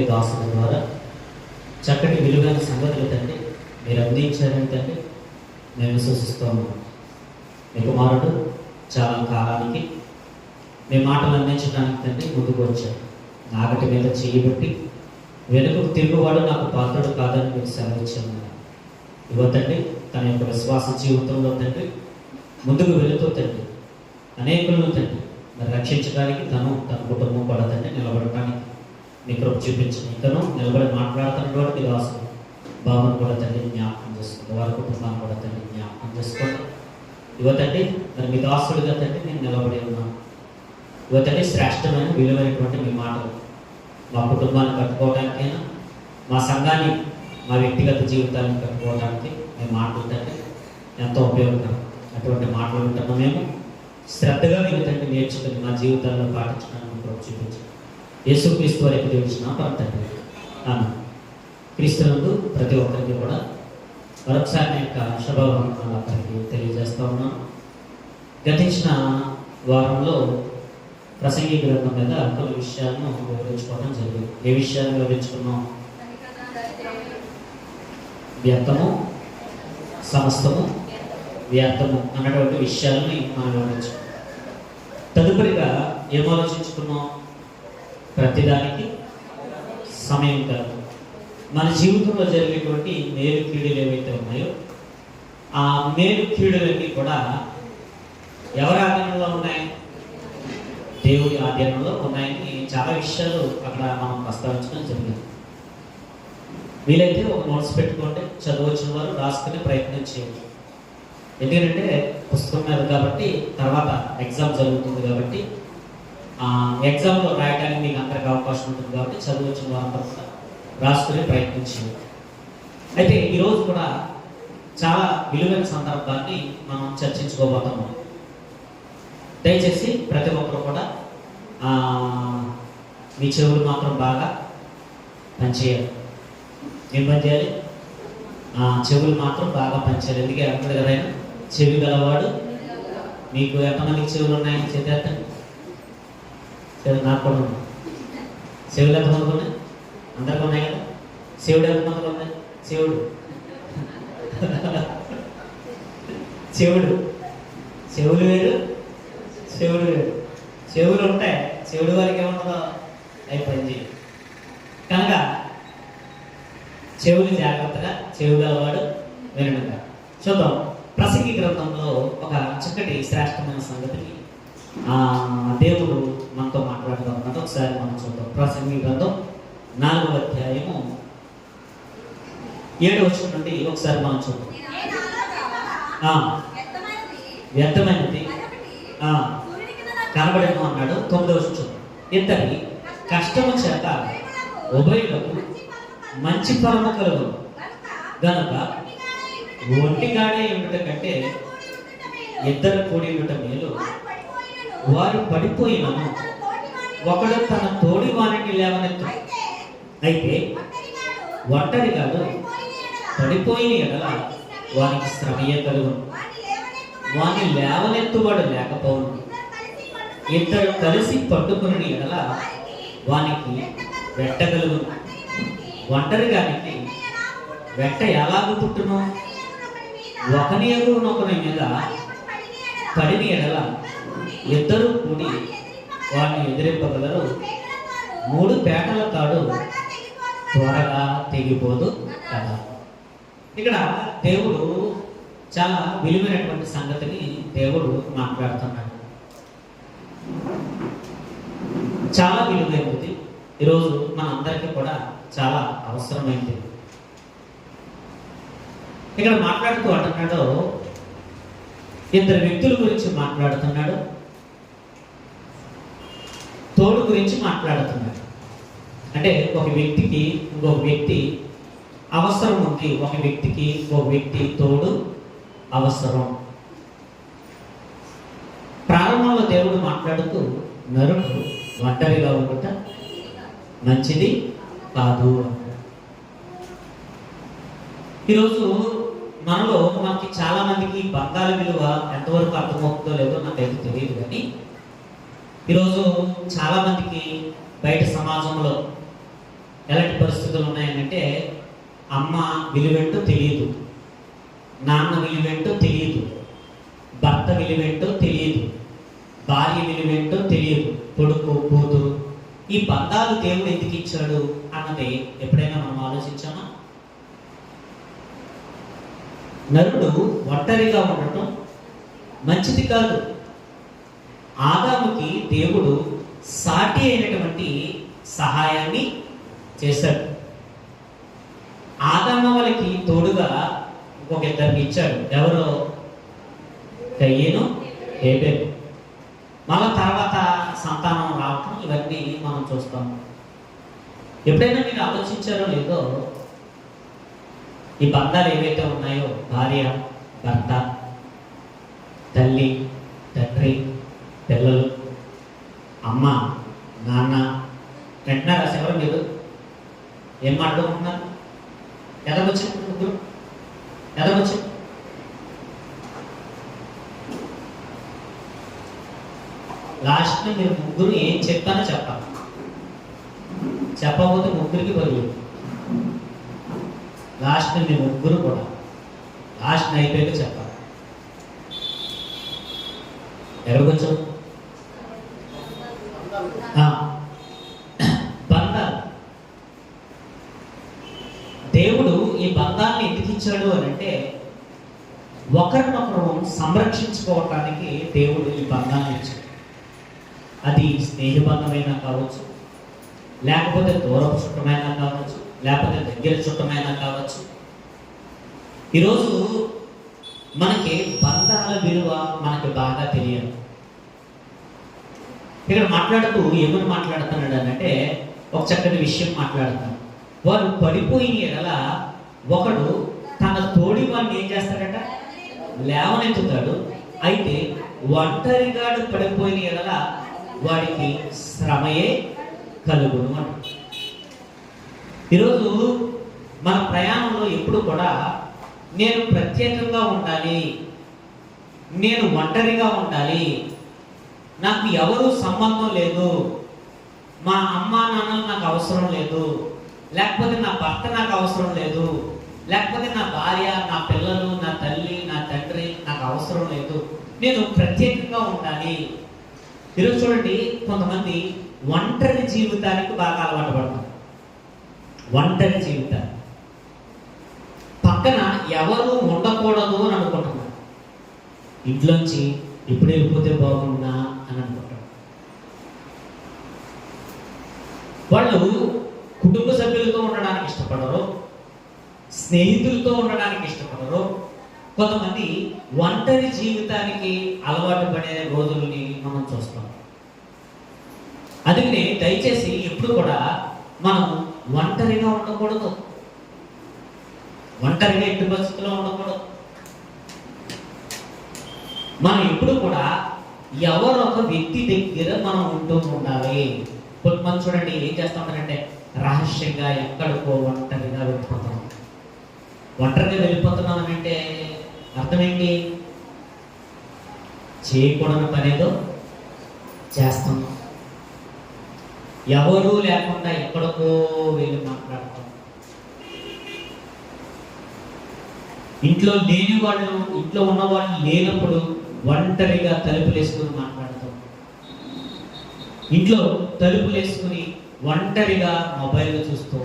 మీ దాసుల ద్వారా చక్కటి విలువైన సంగతులు తండ్రి మీరు అందించారని తండ్రి మేము విశ్వసిస్తూ ఉన్నాం. మీ కుమారుడు చాలా కాలానికి మీ మాటలు అందించడానికి తండ్రి ముందుకు వచ్చారు. నాగటి మీద చేయబట్టి వెనుకకు తిరుగువాడు నాకు పాత్రుడు కాదని మీకు సెలవిచ్చాను. ఇవ్వతండి తన యొక్క విశ్వాస జీవితంలో తండ్రి ముందుకు వెళుతూ తండ్రి అనేకులను తండ్రి మరి రక్షించడానికి తన కుటుంబం కూడా తండ్రి నిలబడటానికి మీ కృప చూపించండి. ఇంకనూ నిలబడి మాట్లాడుతున్నటువంటి మీ దాసులు బాబును కూడా తండ్రి జ్ఞాపకం చేసుకోండి, వారి కుటుంబాన్ని కూడా తండ్రి జ్ఞాపకం చేసుకోండి. ఇవ్వతండి మరి మీ దాసుడిగా తండ్రి నేను నిలబడి ఉన్నాను. ఇవ్వతండి శ్రేష్టమైన విలువైనటువంటి మీ మాటలు మా కుటుంబాన్ని కట్టుకోవడానికైనా మా సంఘాన్ని మా వ్యక్తిగత జీవితాన్ని కట్టుకోవడానికి మేము మాటలు తండ్రి ఎంతో ఉపయోగకరం. అటువంటి మాటలు ఉంటున్నాం మేము శ్రద్ధగా వినతండి నేర్చుకుని మా జీవితాల్లో పాటించడానికి కృప చూపించండి. యేసుక్రీస్తు వారికి దేవుడిచిన తండ్రి ఆమె. క్రీస్తునందు ప్రతి ఒక్కరికి కూడా మరొకసారి నా యొక్క శుభవందనాలు అక్కడికి తెలియజేస్తూ ఉన్నాను. గతించిన వారంలో ప్రసంగి గ్రంథం మీద కొన్ని విషయాలను వివరించుకోవడం జరిగింది. ఏ విషయాన్ని వివరించుకున్నాం? వ్యర్థము సమస్తము వ్యర్థము అన్నటువంటి విషయాలని మనం వివరించుకున్నాం. తదుపరిగా ఏం ఆలోచించుకున్నాం? ప్రతిదానికి సమయం కలదు. మన జీవితంలో జరిగేటువంటి మేలు కీడులు ఏవైతే ఉన్నాయో ఆ మేలు కీడులన్నీ కూడా ఎవరి ఆధీనంలో ఉన్నాయి? దేవుడి ఆధీనంలో ఉన్నాయని చాలా విషయాలు అక్కడ మనం ప్రస్తావించడం జరిగింది. వీలైతే ఒక నోట్స్ పెట్టుకుంటే చదవచ్చిన వారు రాసుకునే ప్రయత్నం చేయండి. ఎందుకంటే పుస్తకం మీద కాబట్టి తర్వాత ఎగ్జామ్ జరుగుతుంది కాబట్టి ఎగ్జామ్లో రాయడానికి మీకు అందరికి అవకాశం ఉంటుంది కాబట్టి చదవచ్చిన వారు కూడా రాసుకునే ప్రయత్నం చేయండి. అయితే ఈరోజు కూడా చాలా విలువైన సందర్భాన్ని మనం చర్చించుకోబోతున్నాం. దయచేసి ప్రతి ఒక్కరు కూడా మీ చెవులు మాత్రం బాగా పనిచేయాలి. ఏం పని చేయాలి? చెవులు మాత్రం బాగా పనిచేయాలి. ఎందుకే అంటారు కదా ఆయన, చెవి గలవాడు. మీకు ఎంతమందికి చెవులు ఉన్నాయని చేతేస్తండి. చెవులు నాకు కూడా ఉన్నాయి. చెవులు ఎంతమందికి ఉన్నాయి? అందరికీ ఉన్నాయి కదా. శివుడు ఎంతమందికి ఉన్నాయి? శివుడు చెవులు వేరు, శివుడు వేరు. చెవులు ఉంటాయి, శివుడు వారికి ఏముంటుందో అవి పనిచేయదు. కనుక చెవులు జాగ్రత్తగా, చెవు గలవాడు వినడుగా. చూద్దాం. ప్రసంగి గ్రంథంలో ఒక చక్కటి శ్రేష్టమైన సంగతిని దేవుడు మనతో మాట్లాడుతూ ఉన్నాడు. ఒకసారి మనం చూద్దాం. ప్రసంగి గ్రంథం 4వ అధ్యాయము 7వ వచనం నుండి ఒకసారి మనం చూద్దాం. వ్యర్థమైనది కనబడేను అన్నాడు. 9వ వచనం, ఇతని కష్టము చేత ఉభయులకు మంచి ఫలము కలుగు గనుక ఒంటిగానే ఉండుట కంటే ఇద్దరు కూడి ఉండుట మేలు. వారు పడిపోయినను ఒకడు తన తోడి వారిని లేవనెత్తు. అయితే ఒంటరిగాడు పడిపోయిన ఎడల వారికి శ్రమయే కలుగును. వారిని లేవనెత్తువాడు లేకపోవును. ఇద్దరు కలిసి పట్టుకుని ఎడల వానికి వెట్టగలుగును. ఒంటరిగానికి వెట్ట ఎలాగూ పుట్టును? ఒకని ఎగునొకని మీద పడిన ఎడల ఇద్దరు కూడి వారిని ఎదిరింపగలరు. 3 పేటల తాడు త్వరగా తెగిపోదు కదా. ఇక్కడ దేవుడు చాలా విలువైనటువంటి సంగతిని దేవుడు మాట్లాడుతున్నాడు. చాలా విలువైనది. ఈరోజు మన అందరికీ కూడా చాలా అవసరమైంది. ఇక్కడ మాట్లాడుతూ అంటున్నాడు, ఇద్దరు వ్యక్తుల గురించి మాట్లాడుతున్నాడు, తోడు గురించి మాట్లాడుతున్నాడు. అంటే ఒక వ్యక్తికి ఇంకొక వ్యక్తి అవసరం ఉంది. ఒక వ్యక్తికి ఇంకొక వ్యక్తి తోడు అవసరం. ప్రారంభంలో దేవుడు మాట్లాడుతూ నరుడు ఒంటరిగా ఉండుట మంచిది కాదు. ఈరోజు మనలో మనకి చాలా మందికి బంధాల విలువ ఎంతవరకు అర్థమవుతుందో లేదో నాకైతే తెలియదు. కానీ ఈరోజు చాలా మందికి బయట సమాజంలో ఎలాంటి పరిస్థితులు ఉన్నాయనంటే అమ్మ విలువేంటో తెలియదు, నాన్న విలువేంటో తెలియదు, భర్త విలువేంటో తెలియదు, భార్య విలువేంటో తెలియదు, కొడుకు కూతురు. ఈ బంధాలు దేవుడు ఎందుకు ఇచ్చాడు అన్నది ఎప్పుడైనా మనం ఆలోచించామా? నరుడు ఒంటరిగా ఉండటం మంచిది కాదు. ఆదాముకి దేవుడు సాటి అయినటువంటి సహాయాన్ని చేశాడు. ఆదాము వాళ్ళకి తోడుగా ఇంకొక ఇద్దరిని ఇచ్చాడు. ఎవరో? కయ్యను, హేబెలు. మళ్ళా తర్వాత సంతానం రావటం ఇవన్నీ మనం చూస్తాం. ఎప్పుడైనా మీరు ఆలోచించారో లేదో, ఈ బంధాలు ఏవైతే ఉన్నాయో భార్య, భర్త, తల్లి, తండ్రి, పిల్లలు, అమ్మ, నాన్న, వెంటనే రాసేవారు మీరు ఏం మాట్లాడుకుంటున్నారు? ఎదగొచ్చు ముగ్గురు, ఎదగొచ్చు. లాస్ట్ మీరు ముగ్గురు ఏం చెప్తానో చెప్పాలి. చెప్పకపోతే ముగ్గురికి బదులు లాస్ట్ మీ ముగ్గురు కూడా లాస్ట్ అయిపోయాక చెప్పాలి. ఎక్కడికొచ్చు? బంధాలు. దేవుడు ఈ బంధాన్ని ఎందుకు ఇచ్చాడు అని అంటే ఒకరినొకరు సంరక్షించుకోవటానికి దేవుడు ఈ బంధాన్ని ఇచ్చాడు. అది స్నేహబంధమైనా కావచ్చు, లేకపోతే దూరపు చుట్టమైనా కావచ్చు, లేకపోతే దగ్గర చుట్టమైనా కావచ్చు. ఈరోజు మనకి బంధాల విలువ మనకి బాగా తెలియదు. ఇక్కడ మాట్లాడుతూ ఏమని మాట్లాడుతున్నాడు అంటే ఒక చక్కటి విషయం మాట్లాడుతాను. వారు పడిపోయిన ఎడల ఒకడు తన తోడి వాడిని ఏం చేస్తాడట? లేవనెత్తుతాడు. అయితే ఒంటరిగాడు పడిపోయిన ఎడల వాడికి శ్రమయే కలుగును అంట. ఈరోజు మన ప్రయాణంలో ఎప్పుడు కూడా నేను ప్రత్యేకంగా ఉండాలి, నేను ఒంటరిగా ఉండాలి, నాకు ఎవరు సంబంధం లేదు, మా అమ్మా నాన్నలు నాకు అవసరం లేదు, లేకపోతే నా భర్త నాకు అవసరం లేదు, లేకపోతే నా భార్య, నా పిల్లలు, నా తల్లి, నా తండ్రి నాకు అవసరం లేదు, నేను ప్రత్యేకంగా ఉండాలి. ఈరోజు చూడండి, కొంతమంది ఒంటరి జీవితానికి బాగా అలవాటు పడతారు. ఒంటరి జీవితాన్ని పక్కన ఎవరు ఉండకూడదు అని అనుకుంటున్నారు. ఇంట్లోంచి ఇప్పుడు వెళ్ళిపోతే బాగున్నా అని అనుకుంటారు. వాళ్ళు కుటుంబ సభ్యులతో ఉండడానికి ఇష్టపడరు, స్నేహితులతో ఉండడానికి ఇష్టపడరు. కొంతమంది ఒంటరి జీవితానికి అలవాటు పడే రోజుల్ని మనం చూస్తాం. అందుకనే దయచేసి ఎప్పుడు కూడా మనం ఒంటరిగా ఉండకూడదు, ఒంటరిగా ఎట్టి పరిస్థితుల్లో ఉండకూడదు. మనం ఎప్పుడు కూడా ఎవరొక వ్యక్తి దగ్గర మనం ఉంటూ ఉండాలి. కొంతమంది చూడండి ఏం చేస్తా ఉంటారంటే రహస్యంగా ఎక్కడికో ఒంటరిగా వెళ్ళిపోతాం. ఒంటరిగా వెళ్ళిపోతున్నాం అని అంటే అర్థం ఏంటి? చేయకూడని పనేదో చేస్తాం. ఎవరూ లేకుండా ఎక్కడికో వెళ్ళి మాట్లాడతాం. ఇంట్లో లేని వాళ్ళు, ఇంట్లో ఉన్న వాళ్ళు లేనప్పుడు ఒంటరిగా తలుపులు వేసుకుని మాట్లాడతాం. ఇంట్లో తలుపులు వేసుకుని ఒంటరిగా మొబైల్ చూస్తూ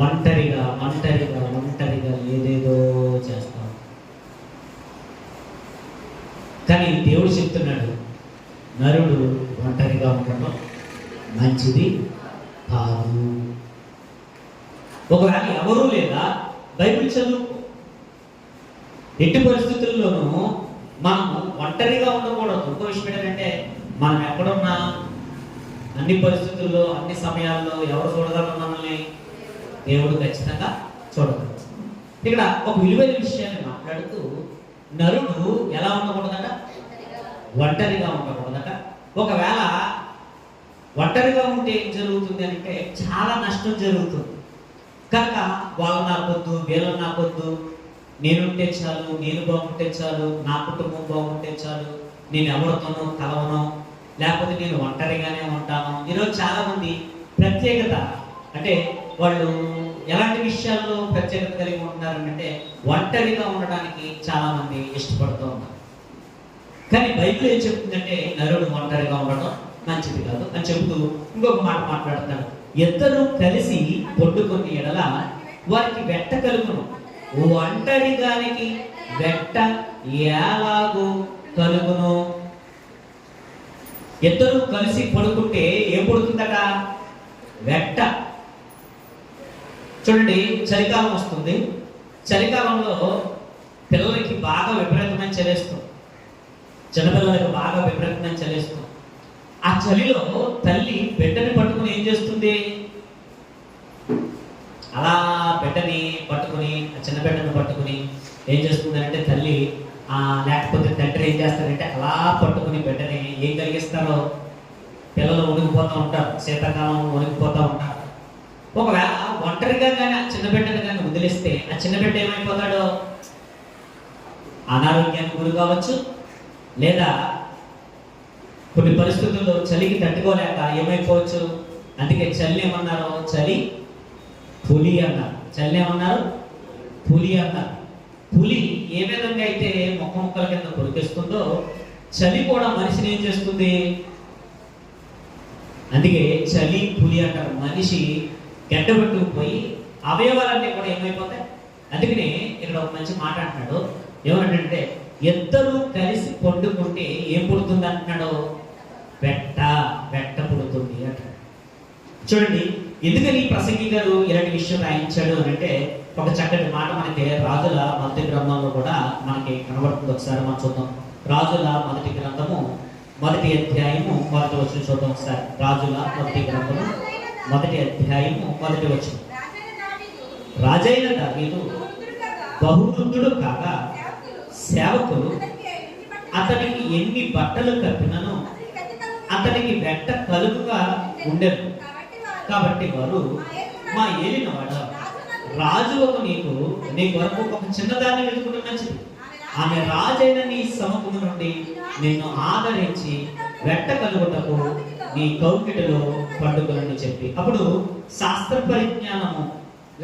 ఒంటరిగా ఒంటరిగా ఒంటరిగా ఏదేదో చేస్తాం. కానీ దేవుడు చెప్తున్నాడు, నరుడు ఒంటరిగా ఉండడం మంచిది కాదు. ఒకవేళ ఎవరూ లేదా బైబిల్ చదువుకో. ఎట్టి పరిస్థితుల్లోనూ మనము ఒంటరిగా ఉండకూడదు. ఇంకో విషయం ఏంటంటే మనం ఎక్కడున్నా అన్ని పరిస్థితుల్లో అన్ని సమయాల్లో ఎవరు చూడగలరు మనల్ని? దేవుడు ఖచ్చితంగా చూడగలరు. ఇక్కడ ఒక విలువైన విషయాన్ని మాట్లాడుతూ నరుడు ఎలా ఉండకూడదట? ఒంటరిగా ఉండకూడదట. ఒకవేళ ఒంటరిగా ఉంటే ఏం జరుగుతుంది అంటే చాలా నష్టం జరుగుతుంది. కనుక వాళ్ళు నాకొద్దు, వీళ్ళు నాకొద్దు, నేనుంటే చాలు, నేను బాగుంటే చాలు, నా కుటుంబం బాగుంటే చాలు, నేను ఎవరితోనూ కలవను, లేకపోతే నేను ఒంటరిగానే ఉంటాను. ఈరోజు చాలా మంది ప్రత్యేకత అంటే వాళ్ళు ఎలాంటి విషయాల్లో ప్రత్యేకత కలిగి ఉంటున్నారంటే ఒంటరిగా ఉండడానికి చాలా మంది ఇష్టపడుతూ ఉన్నారు. కానీ బైబిల్ ఏం చెప్తుందంటే నరుడు ఒంటరిగా ఉండడం మంచిది కాదు అని చెబుతూ ఇంకొక మాట మాట్లాడుతున్నాడు. ఇద్దరు కలిసి పొట్టుకుని ఎడల వారికి వెట్ట కలుగును, ఒంటరిగానికి వెట్ట ఎలాగూ కలుగును. ఇద్దరు కలిసి పడుకుంటే ఏం పడుతుందట? వెట్ట. చూడండి, చలికాలం వస్తుంది. చలికాలంలో పిల్లలకి బాగా విపరీతమైన చలేస్తుంది. చిన్నపిల్లలకి బాగా విపరీతమైన చలేస్తుంది. ఆ చలిలో తల్లి బిడ్డని పట్టుకుని ఏం చేస్తుంది? అలా బిడ్డని పట్టుకుని, చిన్న బిడ్డని పట్టుకుని ఏం చేస్తుంది అంటే తల్లి లేకపోతే తండ్రి ఏం చేస్తారంటే అలా పట్టుకుని బిడ్డని ఏం కలిగిస్తారో పిల్లలు ఉనికిపోతూ ఉంటారు, శీతాకాలం ఉనికిపోతూ ఉంటారు. ఒకవేళ ఒంటరిగా కానీ ఆ చిన్న బిడ్డని కానీ వదిలిస్తే ఆ చిన్న బిడ్డ ఏమైపోతాడో? అనారోగ్యానికి గురి కావచ్చు, లేదా కొన్ని పరిస్థితుల్లో చలికి తట్టుకోలేక ఏమైపోవచ్చు. అందుకే చలి ఏమన్నారు? చలి పులి అన్నారు. చలి ఏమన్నారు? పులి అన్నారు. పులి ఏ విధంగా అయితే మొక్క మొక్కల కింద కొరికేస్తుందో చలి కూడా మనిషిని ఏం చేస్తుంది? అందుకే చలి పులి అంటారు. మనిషి గడ్డబట్టుకుపోయి అవయవాలన్నీ కూడా ఏమైపోతాయి. అందుకనే ఇక్కడ ఒక మంచి మాట అంటున్నాడు. ఏమంటే ఇద్దరు కలిసి పండుకుంటే ఏం పుడుతుంది అంటున్నాడు? వెట్ట పుడుతుంది అంటాడు. చూడండి, ఎందుకని ప్రసంగి గారు ఇలాంటి విషయం రాయించాడు అని అంటే ఒక చక్కటి మాట మనకి రాజుల మొదటి గ్రంథంలో కూడా మనకి కనబడుతుంది. ఒకసారి మనం చూద్దాం. రాజుల మొదటి గ్రంథము 1వ అధ్యాయము 1వ వచనం చూద్దాం ఒకసారి. రాజుల మొదటి గ్రంథము 1వ అధ్యాయము 1వ వచనం. రాజైన దావీదు బహువృద్ధుడు కాగా సేవకులు అతనికి ఎన్ని బట్టలు కప్పినను అతనికి వెట్ట కలుగుగా ఉండేది. కాబట్టి వారు, మా ఏలినవాడ రాజులకు నీ వరకు ఒక చిన్నదాన్ని వెతుకుని మంచిది, ఆమె రాజైన నీ సముఖము నుండి నిన్ను ఆదరించి వెట్ట కలుగుటకు నీ కౌకిటిలో పండుగలని చెప్పి. అప్పుడు శాస్త్ర పరిజ్ఞానము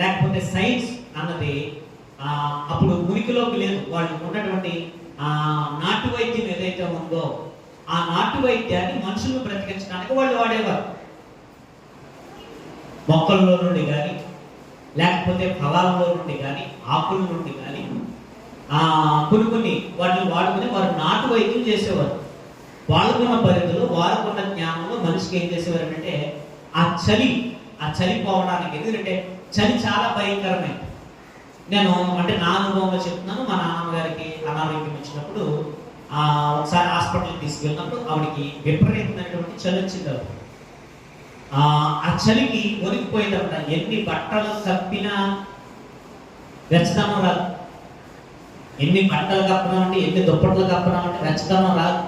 లేకపోతే సైన్స్ అన్నది అప్పుడు ఉనికిలోకి లేదు. వాళ్ళు ఉన్నటువంటి నాటు వైద్యం ఏదైతే ఉందో ఆ నాటు వైద్యాన్ని మనుషులను బ్రతికించడానికి వాళ్ళు వాడేవారు. మొక్కల్లో నుండి కానీ లేకపోతే ఫలాల్లో నుండి కానీ ఆకుల నుండి కానీ కొన్ని వాటిని వాడుకుని వారు నాటు వైద్యం చేసేవారు. వాళ్ళకున్న పరిధిలో వారుకున్న జ్ఞానంలో మనిషికి ఏం చేసేవారు అంటే ఆ చలి పోవడానికి. ఎందుకంటే చలి చాలా భయంకరమైంది. నేను అంటే నా అనుభవంలో చెప్తున్నాను. మా నాన్నగారికి అనారోగ్యం వచ్చినప్పుడు ఒకసారి హాస్పిటల్కి తీసుకెళ్ళినప్పుడు ఆవిడకి విపరీతమైనటువంటి చలి వచ్చింది. ఆ చలికి వణికిపోయిందంట. ఎన్ని బట్టలు కప్పినా వెచ్చదనం రాదు. ఎన్ని బట్టలు కప్పినామంటే ఎన్ని దుప్పట్లు కప్పినామంటే వెచ్చదనం రాదు.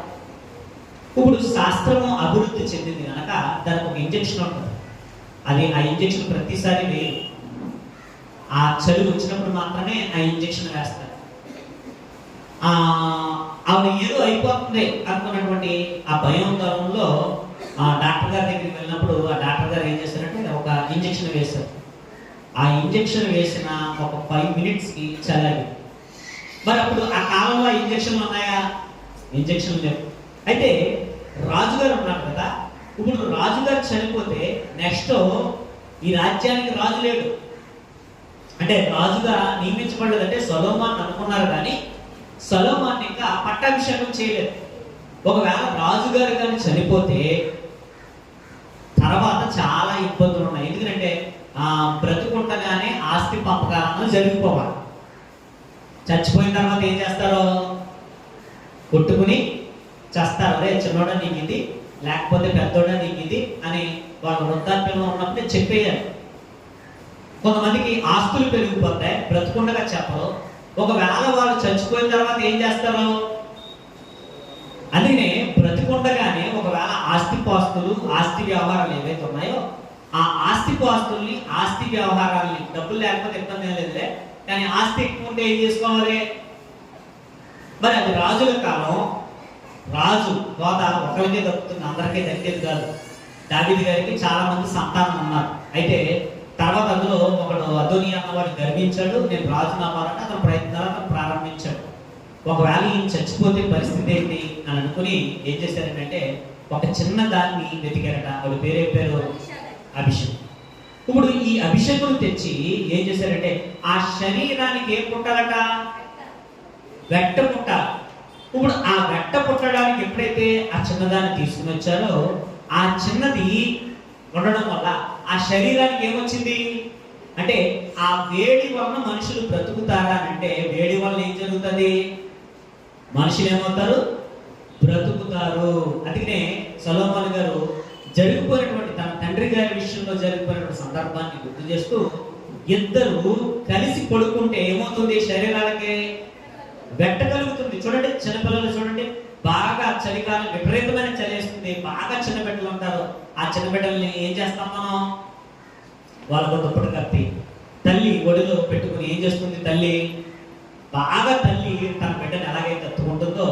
ఇప్పుడు శాస్త్రము అభివృద్ధి చెందింది కనుక దానికి ఒక ఇంజెక్షన్ ఉంటుంది. ఆ ఇంజెక్షన్ ప్రతిసారి వేరు. ఆ చలి వచ్చినప్పుడు మాత్రమే ఆ ఇంజెక్షన్ వేస్తారు. ఆవిడ ఏదో అయిపోతుంది అనుకున్నటువంటి ఆ భయంకరంలో డాక్టర్ గారి దగ్గరికి వెళ్ళినప్పుడు ఆ డాక్టర్ గారు ఏం చేశారంటే ఒక ఇంజెక్షన్ వేశారు. ఆ ఇంజెక్షన్ వేసిన ఒక 5 మినిట్స్కి చల్లారి. మరి అప్పుడు ఆ కాలంలో ఇంజెక్షన్లు ఉన్నాయా? ఇంజెక్షన్ లేవు. అయితే రాజుగారు ఉన్నారు కదా. ఇప్పుడు రాజుగారు చనిపోతే నెక్స్ట్ ఈ రాజ్యానికి రాజు లేడు. అంటే రాజుగా నియమించబడలేదంటే సొలొమోన్ అనుకున్నారు, కానీ సొలొమోన్ ఇంకా పట్టాభిషేకం చేయలేదు. ఒకవేళ రాజుగారు కానీ చనిపోతే తర్వాత చాలా ఇబ్బందులు ఉన్నాయి. ఎందుకంటే బ్రతుకుంటగానే ఆస్తి పంపకాలను జరిగిపోవాలి. చచ్చిపోయిన తర్వాత ఏం చేస్తారో కొట్టుకుని చేస్తారు. అదే చిన్నోడ నీకు ఇది, లేకపోతే పెద్దోడ నీకు ఇది అని వాళ్ళు వృద్ధాప్యంలో ఉన్నప్పుడే చెప్పేయాలి. కొంతమందికి ఆస్తులు పెరిగిపోతాయి, బ్రతుకుండగా చెప్పరు. ఒకవేళ వాళ్ళు చచ్చిపోయిన తర్వాత ఏం చేస్తారు? అందుకనే బ్రతికుండగానే ఒకవేళ ఆస్తిపాస్తులు ఆస్తి వ్యవహారాలు ఏవైతే ఉన్నాయో ఆ ఆస్తిపాస్తుల్ని ఆస్తి వ్యవహారాలని, డబ్బులు లేకపోతే ఇబ్బంది ఏం లేదులే, కానీ ఆస్తి ఎక్కువ ఉంటే ఏం చేసుకోవాలి? మరి అది రాజుల కాలం. రాజు హోదా ఒకరికే దక్కుతుంది, అందరికీ దక్కేది కాదు. దావీదు గారికి చాలా మంది సంతానం ఉన్నారు. అయితే తర్వాత అందులో ఒకడు అదోనియా అన్నవాడు గర్వించాడు, నేను రాజును అవ్వాలంటే అతను ప్రయత్నాలను ప్రారంభించాడు. ఒకవేళ ఈయన చచ్చిపోతే పరిస్థితి ఏంటి అని అనుకుని ఏం చేశారంటే ఒక చిన్న దాన్ని వెతికారట. వాడి పేరు అభిషేక్. ఇప్పుడు ఈ అభిషేకుని తెచ్చి ఏం చేశారంటే ఆ శరీరానికి ఏం పుట్టాలట? వెట్ట పుట్టాలి. ఇప్పుడు ఆ వెట్ట పుట్టడానికి ఎప్పుడైతే ఆ చిన్నదాన్ని తీసుకుని వచ్చారో ఆ చిన్నది ఉండడం వల్ల ఆ శరీరానికి ఏమొచ్చింది అంటే ఆ వేడి వలన మనుషులు బ్రతుకుతారా అంటే వేడి వలన ఏం జరుగుతుంది? మనుషులు ఏమవుతారు? బ్రతుకుతారు. అందుకనే సొలొమోను గారు జరిగిపోయినటువంటి తన తండ్రి గారి విషయంలో జరిగిపోయినటువంటి సందర్భాన్ని గుర్తు చేస్తూ ఇద్దరు కలిసి పడుకుంటే ఏమవుతుంది? శరీరాలకి వెట్ట కలుగుతుంది. చూడండి, చిన్నపిల్లలు చూడండి, బాగా చలికాలం విపరీతమైన చలి వేస్తుంది, బాగా చిన్న బిడ్డలు ఉంటారు. ఆ చిన్న బిడ్డల్ని ఏం చేస్తాం మనం? వాళ్ళకు దుప్పటి కప్పి తల్లి ఒడిలో పెట్టుకుని ఏం చేస్తుంది? తల్లి తన బిడ్డను ఎలాగైతే ఎత్తుకుంటుందో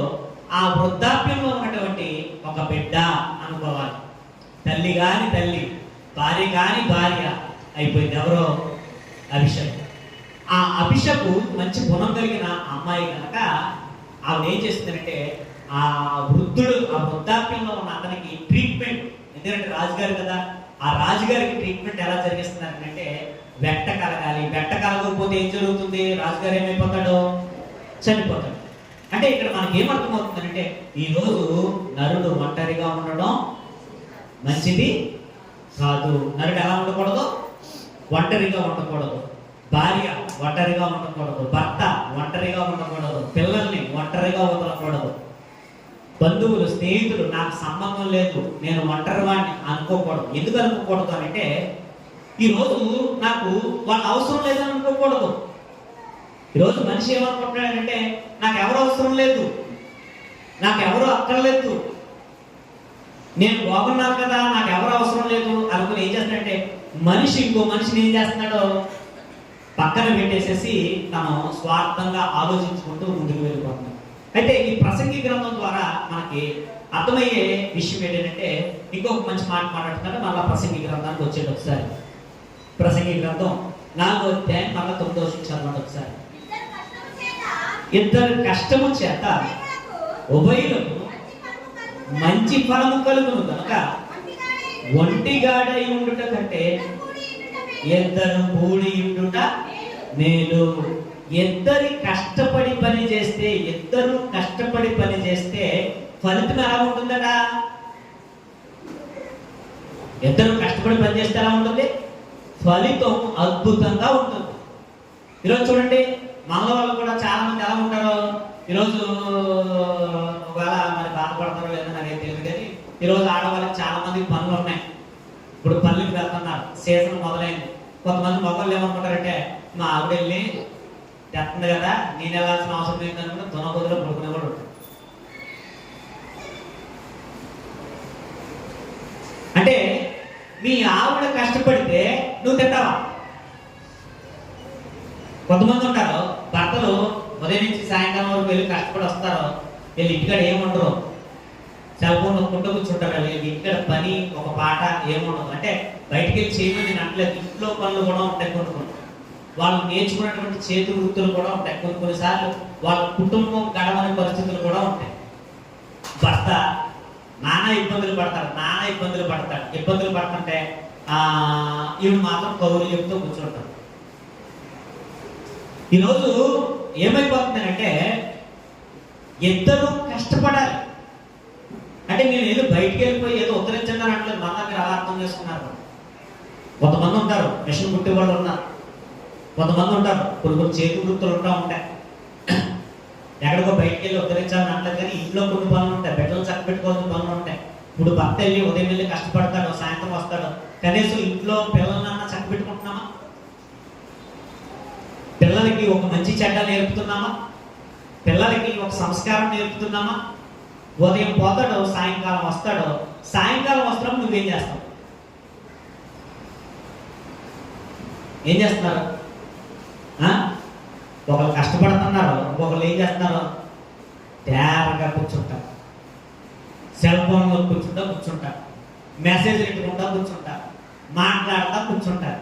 ఆ వృద్ధాప్యంలో ఉన్నటువంటి ఒక బిడ్డ అనుకోవాలి. తల్లి కాని తల్లి, భార్య కాని భార్య అయిపోయింది. ఎవరో? అభిషేక్. ఆ అభిషేక్ మంచి గుణం కలిగిన అమ్మాయి కనుక ఆవిడ ఏం చేస్తుందంటే ఆ వృద్ధాప్యంలో ఉన్న అతనికి ట్రీట్మెంట్, ఎందుకంటే రాజుగారు కదా, ఆ రాజుగారికి ట్రీట్మెంట్ ఎలా జరిగిస్తున్నారంటే వెట్ట కలగాలి. వెట్ట కలగకపోతే ఏం జరుగుతుంది? రాజుగారు ఏమైపోతాడు? చనిపోతాడు. అంటే ఇక్కడ మనకి ఏమర్థమవుతుందంటే ఈరోజు నరుడు ఒంటరిగా ఉండడం మంచిది కాదు. నరుడు ఎలా ఉండకూడదు? ఒంటరిగా ఉండకూడదు. భార్య ఒంటరిగా ఉండకూడదు. భర్త ఒంటరిగా ఉండకూడదు. పిల్లల్ని ఒంటరిగా వదలకూడదు. బంధువులు, స్నేహితులు నాకు సంబంధం లేదు, నేను ఒంటరి వాడిని అనుకోకూడదు. ఎందుకు అనుకోకూడదు అంటే ఈరోజు నాకు వాళ్ళ అవసరం లేదని అనుకోకూడదు. ఈరోజు మనిషి ఏమనుకుంటున్నాడంటే నాకు ఎవరు అవసరం లేదు, నాకు ఎవరు అక్కర్లేదు, నేను బాగున్నాను కదా, నాకు ఎవరు అవసరం లేదు అనుకుని ఏం చేస్తాడంటే మనిషి ఇంకో మనిషిని ఏం చేస్తున్నాడో పక్కన పెట్టేసేసి తను స్వార్థంగా ఆలోచించుకుంటూ ముందుకు వెళ్ళిపోతున్నాడు. అయితే ఈ ప్రసంగి గ్రంథం ద్వారా మనకి అర్థమయ్యే విషయం ఏంటంటే ఇంకొక మంచి మాట మాట్లాడుతున్నాడు. మళ్ళా ప్రసంగి గ్రంథానికి వచ్చేది ఒకసారి. ప్రసంగి గ్రంథం 4వ అధ్యాయం మళ్ళా 9వ వచనం చదవండి ఒకసారి. ఇద్దరు కష్టము చేత ఉభయులకు మంచి ఫలము కలుగును కనుక ఒంటిగాడై ఉండుట కంటే ఇద్దరు కూడి ఉండుట మేలు. ఇద్దరు కష్టపడి పని చేస్తే ఫలితం ఎలా ఉంటుందట? ఇద్దరు కష్టపడి పని చేస్తే ఎలా ఉంటుంది? ఫలితం అద్భుతంగా ఉంటుంది. ఈరోజు చూడండి, మనలో వాళ్ళు కూడా చాలా మంది ఎలా ఉంటారో, ఈరోజు ఒకవేళ మరి బాధపడతారో లేదో నాకేం తెలియదు కానీ ఈరోజు ఆడవాళ్ళకి చాలా మందికి పనులు ఉన్నాయి. ఇప్పుడు పనులకు వెళ్తున్నారు, సీజన్ మొదలైంది. కొంతమంది మొగళ్ళు ఏమనుకుంటారంటే మా ఆవిడ వెళ్ళి తెస్తుంది కదా, నేను వెళ్ళాల్సిన అవసరం ఏంటనుకుంటే దునబొద్దులో పడుకునే కూడా ఉంటాడు. అంటే మీ ఆవిడ కష్టపడితే నువ్వు తింటావా? కొంతమంది ఉంటారు భర్తలు ఉదయం నుంచి సాయంకాలం వరకు వెళ్ళి కష్టపడి వస్తారు, వీళ్ళు ఇంటికాడ ఏముండరు, సెల్ ఫోన్ నొక్కుంటూ కూర్చుంటారు. వీళ్ళకి ఇంటికాడ పని ఒక పాట ఏముండదు. అంటే బయటికి వెళ్ళి చేయమని నేను అంటలేదు, ఇంట్లో పనులు కూడా ఉంటాయి. కొన్ని వాళ్ళు నేర్చుకున్నటువంటి చేతి వృత్తులు కూడా ఉంటాయి. కొన్నిసార్లు వాళ్ళ కుటుంబం గడవని పరిస్థితులు కూడా ఉంటాయి. భర్త నానా ఇబ్బందులు పడతాడు. ఇబ్బందులు పడుతుంటే ఈవిడ మాత్రం కౌరులు చెప్తూ కూర్చుంటారు. ఈరోజు ఏమైపోతుందంటే ఇద్దరు కష్టపడాలి. అంటే నేను ఏదో బయటికి వెళ్ళిపోయి ఏదో ఉత్తరించండి అని అంటలేదు, మన దగ్గర అలా అర్థం చేసుకున్నారు. కొంతమంది ఉంటారు మిషన్ కుట్టే వాళ్ళు ఉన్నారు, కొంతమంది ఉంటారు కొన్ని చేతి వృత్తులు ఉంటాయి. ఎక్కడికో బయటికి వెళ్ళి ఉత్తరించాలని అంటారు కానీ ఇంట్లో కొన్ని పనులు ఉంటాయి, బిడ్డలు చక్క పెట్టుకోవాల్సిన పనులు ఉంటాయి. ఇప్పుడు భర్త వెళ్ళి ఉదయం వెళ్ళి కష్టపడతాడు, సాయంత్రం వస్తాడు, కనీసం ఇంట్లో పిల్లలన్నా చక్క పెట్టుకుంటున్నామా? పిల్లలకి ఒక మంచి చెడ్డ నేర్పుతున్నామా? పిల్లలకి ఒక సంస్కారం నేర్పుతున్నామా? ఉదయం పోతాడు, సాయంకాలం వస్తాడు. సాయంకాలం వస్తున్నప్పుడు నువ్వేం చేస్తావు? ఏం చేస్తున్నారు? ఒకరు కష్టపడుతున్నారు, ఒకరు ఏం చేస్తున్నారు? తేరగా కూర్చుంటారు, సెల్ ఫోన్లో కూర్చుంటారు. మెసేజ్లు పెట్టుకుంటా కూర్చుంటారు, మాట్లాడుతూ కూర్చుంటారు.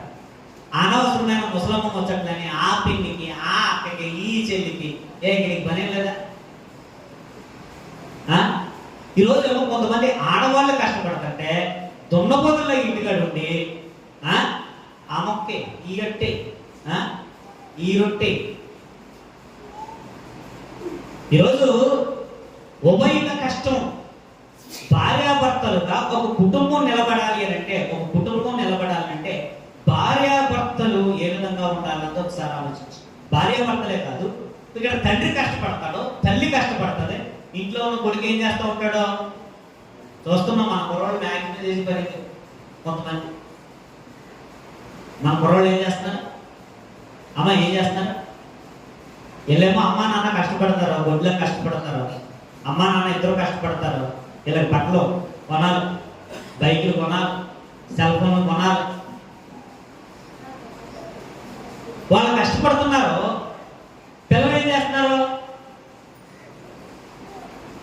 అనవసరమైన ముసలమ్మ ముచ్చట్లని ఆ పిన్నికి, ఆ అక్కకి, ఈ చెల్లికి నీకు పని లేదా? ఈరోజు ఏమో కొంతమంది ఆడవాళ్ళు కష్టపడతంటే దున్నపోతుల్లో ఇంటికాడ ఉండి ఆ మొక్కే, ఈ రొట్టె, ఈ రొట్టె. ఈరోజు ఉభయ కష్టం. భార్యాభర్తలుగా ఒక కుటుంబం నిలబడాలి అంటే భార్యాభర్తలు ఏ విధంగా ఉండాలంటే ఒకసారి ఆలోచించు. భార్యాభర్తలే కాదు, ఇక్కడ తండ్రి కష్టపడతాడు, తల్లి కష్టపడుతుంది, ఇంట్లో ఉన్న కొడుకు ఏం చేస్తూ ఉంటాడో చూస్తున్నాం. మన కుర్రోళ్ళు మ్యాక్సిమం చేసి పని. కొంతమంది మన కుర్రోళ్ళు ఏం చేస్తున్నారు, అమ్మ ఏం చేస్తున్నారు, వీళ్ళేమో అమ్మా నాన్న కష్టపడతారు, గొడ్లకు కష్టపడతారు, అమ్మా నాన్న ఇద్దరు కష్టపడతారు. వీళ్ళకి బట్టలు కొనాలి, బైకులు కొనాలి, సెల్ ఫోన్లు కొనాలి. వాళ్ళు కష్టపడుతున్నారు, పిల్లలు ఏం చేస్తున్నారు,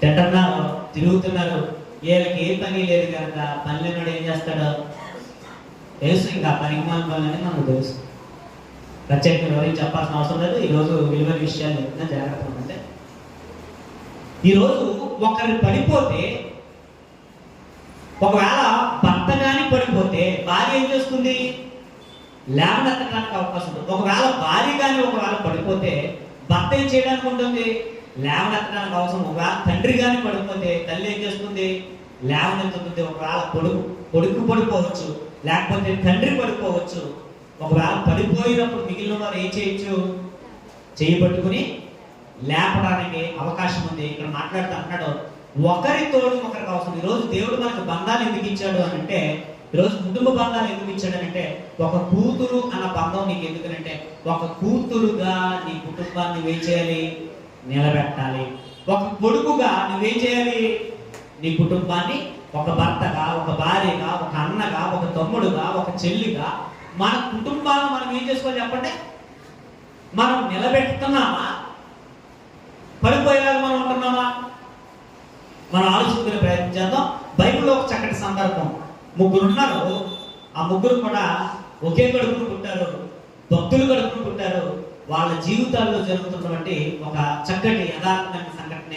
తింటున్నారు, తిరుగుతున్నారు. వీళ్ళకి ఏ పని లేదు కనుక పని లేనాడు ఏం చేస్తాడు తెలుసు. ఇంకా పనికి మాలని మనకు తెలుసు, ప్రత్యేకంగా ఎవరికి చెప్పాల్సిన అవసరం లేదు. ఈరోజు విలువైన విషయాలు చెప్తున్నా, జాగ్రత్తగా ఉంటే. ఈరోజు ఒకరు పడిపోతే, ఒకవేళ భర్త కానీ పడిపోతే భార్య ఏం చేస్తుంది, లేవనెత్తడానికి అవకాశం ఉంటుంది. ఒకవేళ భార్య కానీ పడిపోతే భర్త ఏం చేయడానికి ఉంటుంది, లేవనెత్తడానికి అవసరం. ఒకవేళ తండ్రి కానీ పడిపోతే తల్లి ఏం చేస్తుంది, లేవనెత్తుతుంది. ఒకవేళ కొడుకు పడిపోవచ్చు, లేకపోతే తండ్రి పడిపోవచ్చు. ఒకవేళ పడిపోయినప్పుడు మిగిలిన వారు ఏం చేయొచ్చు, చేయబట్టుకుని లేపడానికి అవకాశం ఉంది. ఇక్కడ మాట్లాడుతూ అంటున్నాడు, ఒకరి తోడు ఒకరికి అవసరం. ఈరోజు దేవుడు మనకు బంధాలు ఎందుకు ఇచ్చాడు అని అంటే, ఈరోజు కుటుంబ బంధాలు ఎందుకు ఇచ్చాడనంటే, ఒక కూతురు అన్న బంధం నీకు ఎందుకనంటే, ఒక కూతురుగా నీ కుటుంబాన్ని నువ్వేం చేయాలి, నిలబెట్టాలి. ఒక కొడుకుగా నువ్వేం చేయాలి, నీ కుటుంబాన్ని ఒక భర్తగా, ఒక భార్యగా, ఒక అన్నగా, ఒక తమ్ముడుగా, ఒక చెల్లిగా మన కుటుంబాలను మనం ఏం చేసుకోవాలి చెప్పండి. మనం నిలబెడుతున్నామా, పడిపోయేలాగా మనం ఉంటున్నామా? మనం ఆలోచించుకునే ప్రయత్నం చేద్దాం. బైబిల్లో ఒక చక్కటి సందర్భం. ముగ్గురు ఉన్నారు, ఆ ముగ్గురు కూడా ఒకే కడుపును పుట్టారు, భక్తులు కడుపును పుట్టారు. వాళ్ళ జీవితాల్లో జరుగుతున్నటువంటి ఒక చక్కటి యథార్థమైన సంఘటన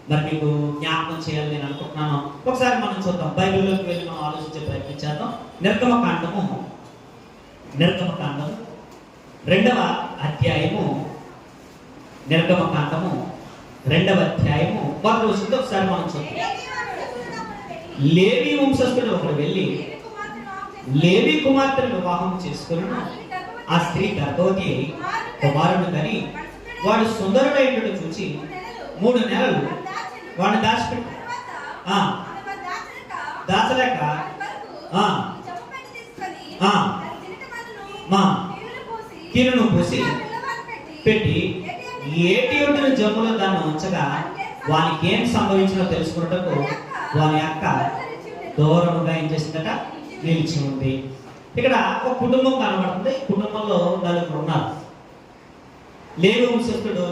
మరి మీకు జ్ఞాపకం చేయాలని నేను అనుకుంటున్నాను. ఒకసారి మనం చూద్దాం, బైబిల్లోకి వెళ్ళి మనం ఆలోచించే ప్రయత్నం చేద్దాం. నిర్గమకాండము 2వ అధ్యాయము, నిర్గమకాండము 2వ అధ్యాయము మొదటి వస్తుంది. ఒకసారి మనం చూద్దాం. లేవి వంశస్థుడు ఒకడు వెళ్ళి లేవి కుమార్తెను వివాహం చేసుకుని ఆ స్త్రీ గర్భవతి కుమారుడు కని వాడు సుందరుడైనట్టు చూసి 3 నెలలు వాడిని దాచలేక కీలును పోసి పెట్టి ఏటి ఒడ్డున జమ్ములో దాన్ని ఉంచగా వానికి ఏం సంభవించినో తెలుసుకున్నటకు వాని అక్క దూరముగా ఏం చేసిందట, నిలిచి ఉంది. ఇక్కడ ఒక కుటుంబం కనబడుతుంది. కుటుంబంలో 4 ఉన్నారు. లేవి వంశస్థుడు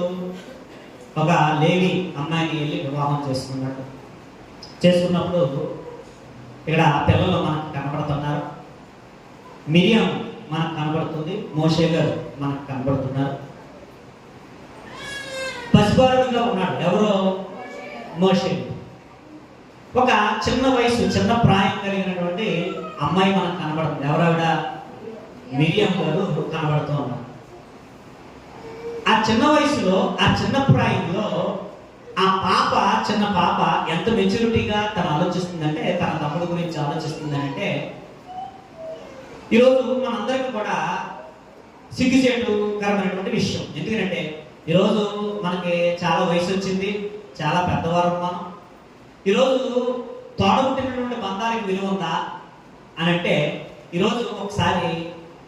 ఒక లేవి అమ్మాయిని వెళ్ళి వివాహం చేసుకున్నప్పుడు ఇక్కడ పిల్లలు మనకు కనబడుతున్నారు. మిరియం మనకు కనబడుతుంది, మోషే గారు మనకు కనబడుతున్నారు. పసిబాలుడుగా ఉన్నాడు ఎవరో, మోషే. ఒక చిన్న వయసు, చిన్న ప్రాయం కలిగినటువంటి అమ్మాయి మనకు కనబడుతుంది. ఎవరావిడ, మిరియం గారు కనబడుతూ ఉన్నారు. ఆ చిన్న వయసులో, ఆ చిన్న ప్రాయంలో ఆ పాప, చిన్న పాప ఎంత మెచ్యూరిటీగా తను ఆలోచిస్తుందంటే, తన తమ్ముడు గురించి ఆలోచిస్తుందంటే, ఈరోజు మనందరికీ కూడా సిగ్గుచేటుకరమైనటువంటి విషయం. ఎందుకంటే ఈరోజు మనకి చాలా వయసు వచ్చింది, చాలా పెద్దవారు మనం. ఈరోజు తోడబుట్టినటువంటి బంధాలకు విలువ ఉందా అని అంటే, ఈరోజు ఒకసారి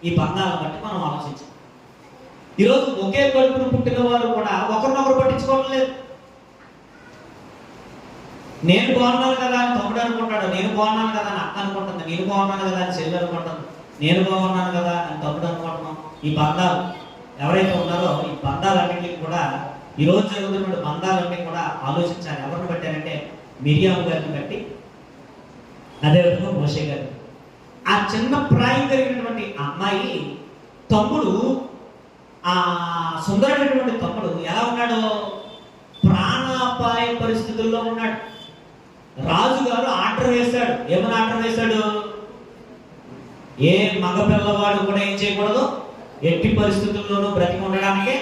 ఈ బంధాలను బట్టి మనం ఆలోచించాం. ఈరోజు ఒకే కడుపును పుట్టిన వారు కూడా ఒకరినొకరు పట్టించుకోవడం లేదు. నేను బాగున్నాను కదా అని తమ్ముడు అనుకుంటాడు, నేను బాగున్నాను కదా అని అక్క అనుకుంటుంది, నేను బాగున్నాను కదా అని చెల్లి అనుకుంటుంది, నేను బాగున్నాను కదా అని తమ్ముడు అనుకుంటున్నాం. ఈ బంధాలు ఎవరైతే ఉన్నారో, ఈ బంధాలన్నింటినీ కూడా, ఈరోజు జరుగుతున్నటువంటి బంధాలన్నీ కూడా ఆలోచించాలి. ఎవరిని బట్టారంటే మిరియాము గారిని బట్టి, అదేవిధంగా మోషే గారు. ఆ చిన్న ప్రాయం కలిగినటువంటి అమ్మాయి తమ్ముడు, ఆ సుందరమైనటువంటి తమ్ముడు ఎలా ఉన్నాడు? ప్రాణాపాయ పరిస్థితుల్లో ఉన్నాడు. రాజుగారు ఆర్డర్ వేశాడు. ఏమని ఆర్డర్ వేశాడు? ఏ మగ పిల్లవాడు కూడా ఏం చేయకూడదు, ఎట్టి పరిస్థితుల్లోనూ బ్రతికి ఉండడానికి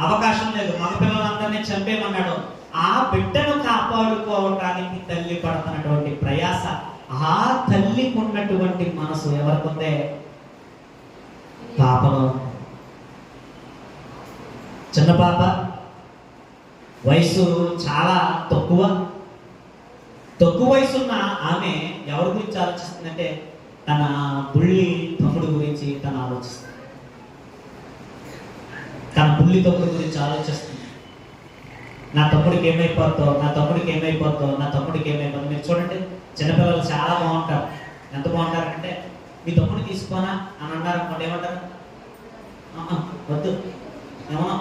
అవకాశం లేదు, మగ పిల్లలందరినీ చంపేమన్నాడు. ఆ బిడ్డను కాపాడుకోవటానికి తల్లి పడుతున్నటువంటి ప్రయాస, ఆ తల్లికి ఉన్నటువంటి మనసు ఎవరికి ఉందే? పాపను. చిన్న పాప, వయసు చాలా తక్కువ వయసున్న ఆమె ఎవరి గురించి ఆలోచిస్తుందంటే తన బుల్లి తమ్ముడు గురించి తను ఆలోచిస్తుంది. తన బుల్లి తమ్ముడు గురించి ఆలోచిస్తుంది. నా తమ్ముడికి ఏమైపోతుందో, నా తమ్ముడికి ఏమైపోతుందో, నా తమ్ముడికి ఏమైపోతుందో. మీరు చూడండి, చిన్నపిల్లలు చాలా బాగుంటారు. ఎంత బాగుంటారంటే, మీ తమ్ముడు తీసుకోనా అని అన్నారు అనుకోండి, ఏమంటారు? వద్దు, ఏమన్నా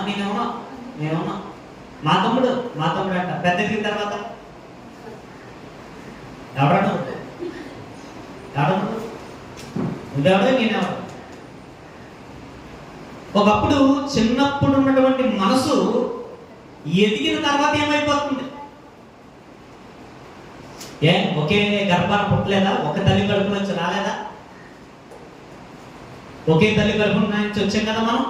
నేనేమన్నా మా తమ్ముడు అంట. పెద్ద ఎదిగిన తర్వాత ఎవడను నువ్వెవడో నేనెవడు. ఒకప్పుడు చిన్నప్పుడు ఉన్నటువంటి మనసు ఎదిగిన తర్వాత ఏమైపోతుంది? ఒకే గర్భాన పుట్టలేదా? ఒక తల్లి కడుపు నుంచి రాలేదా? ఒకే తల్లి కడుపు నుంచి వచ్చాం కదా మనం.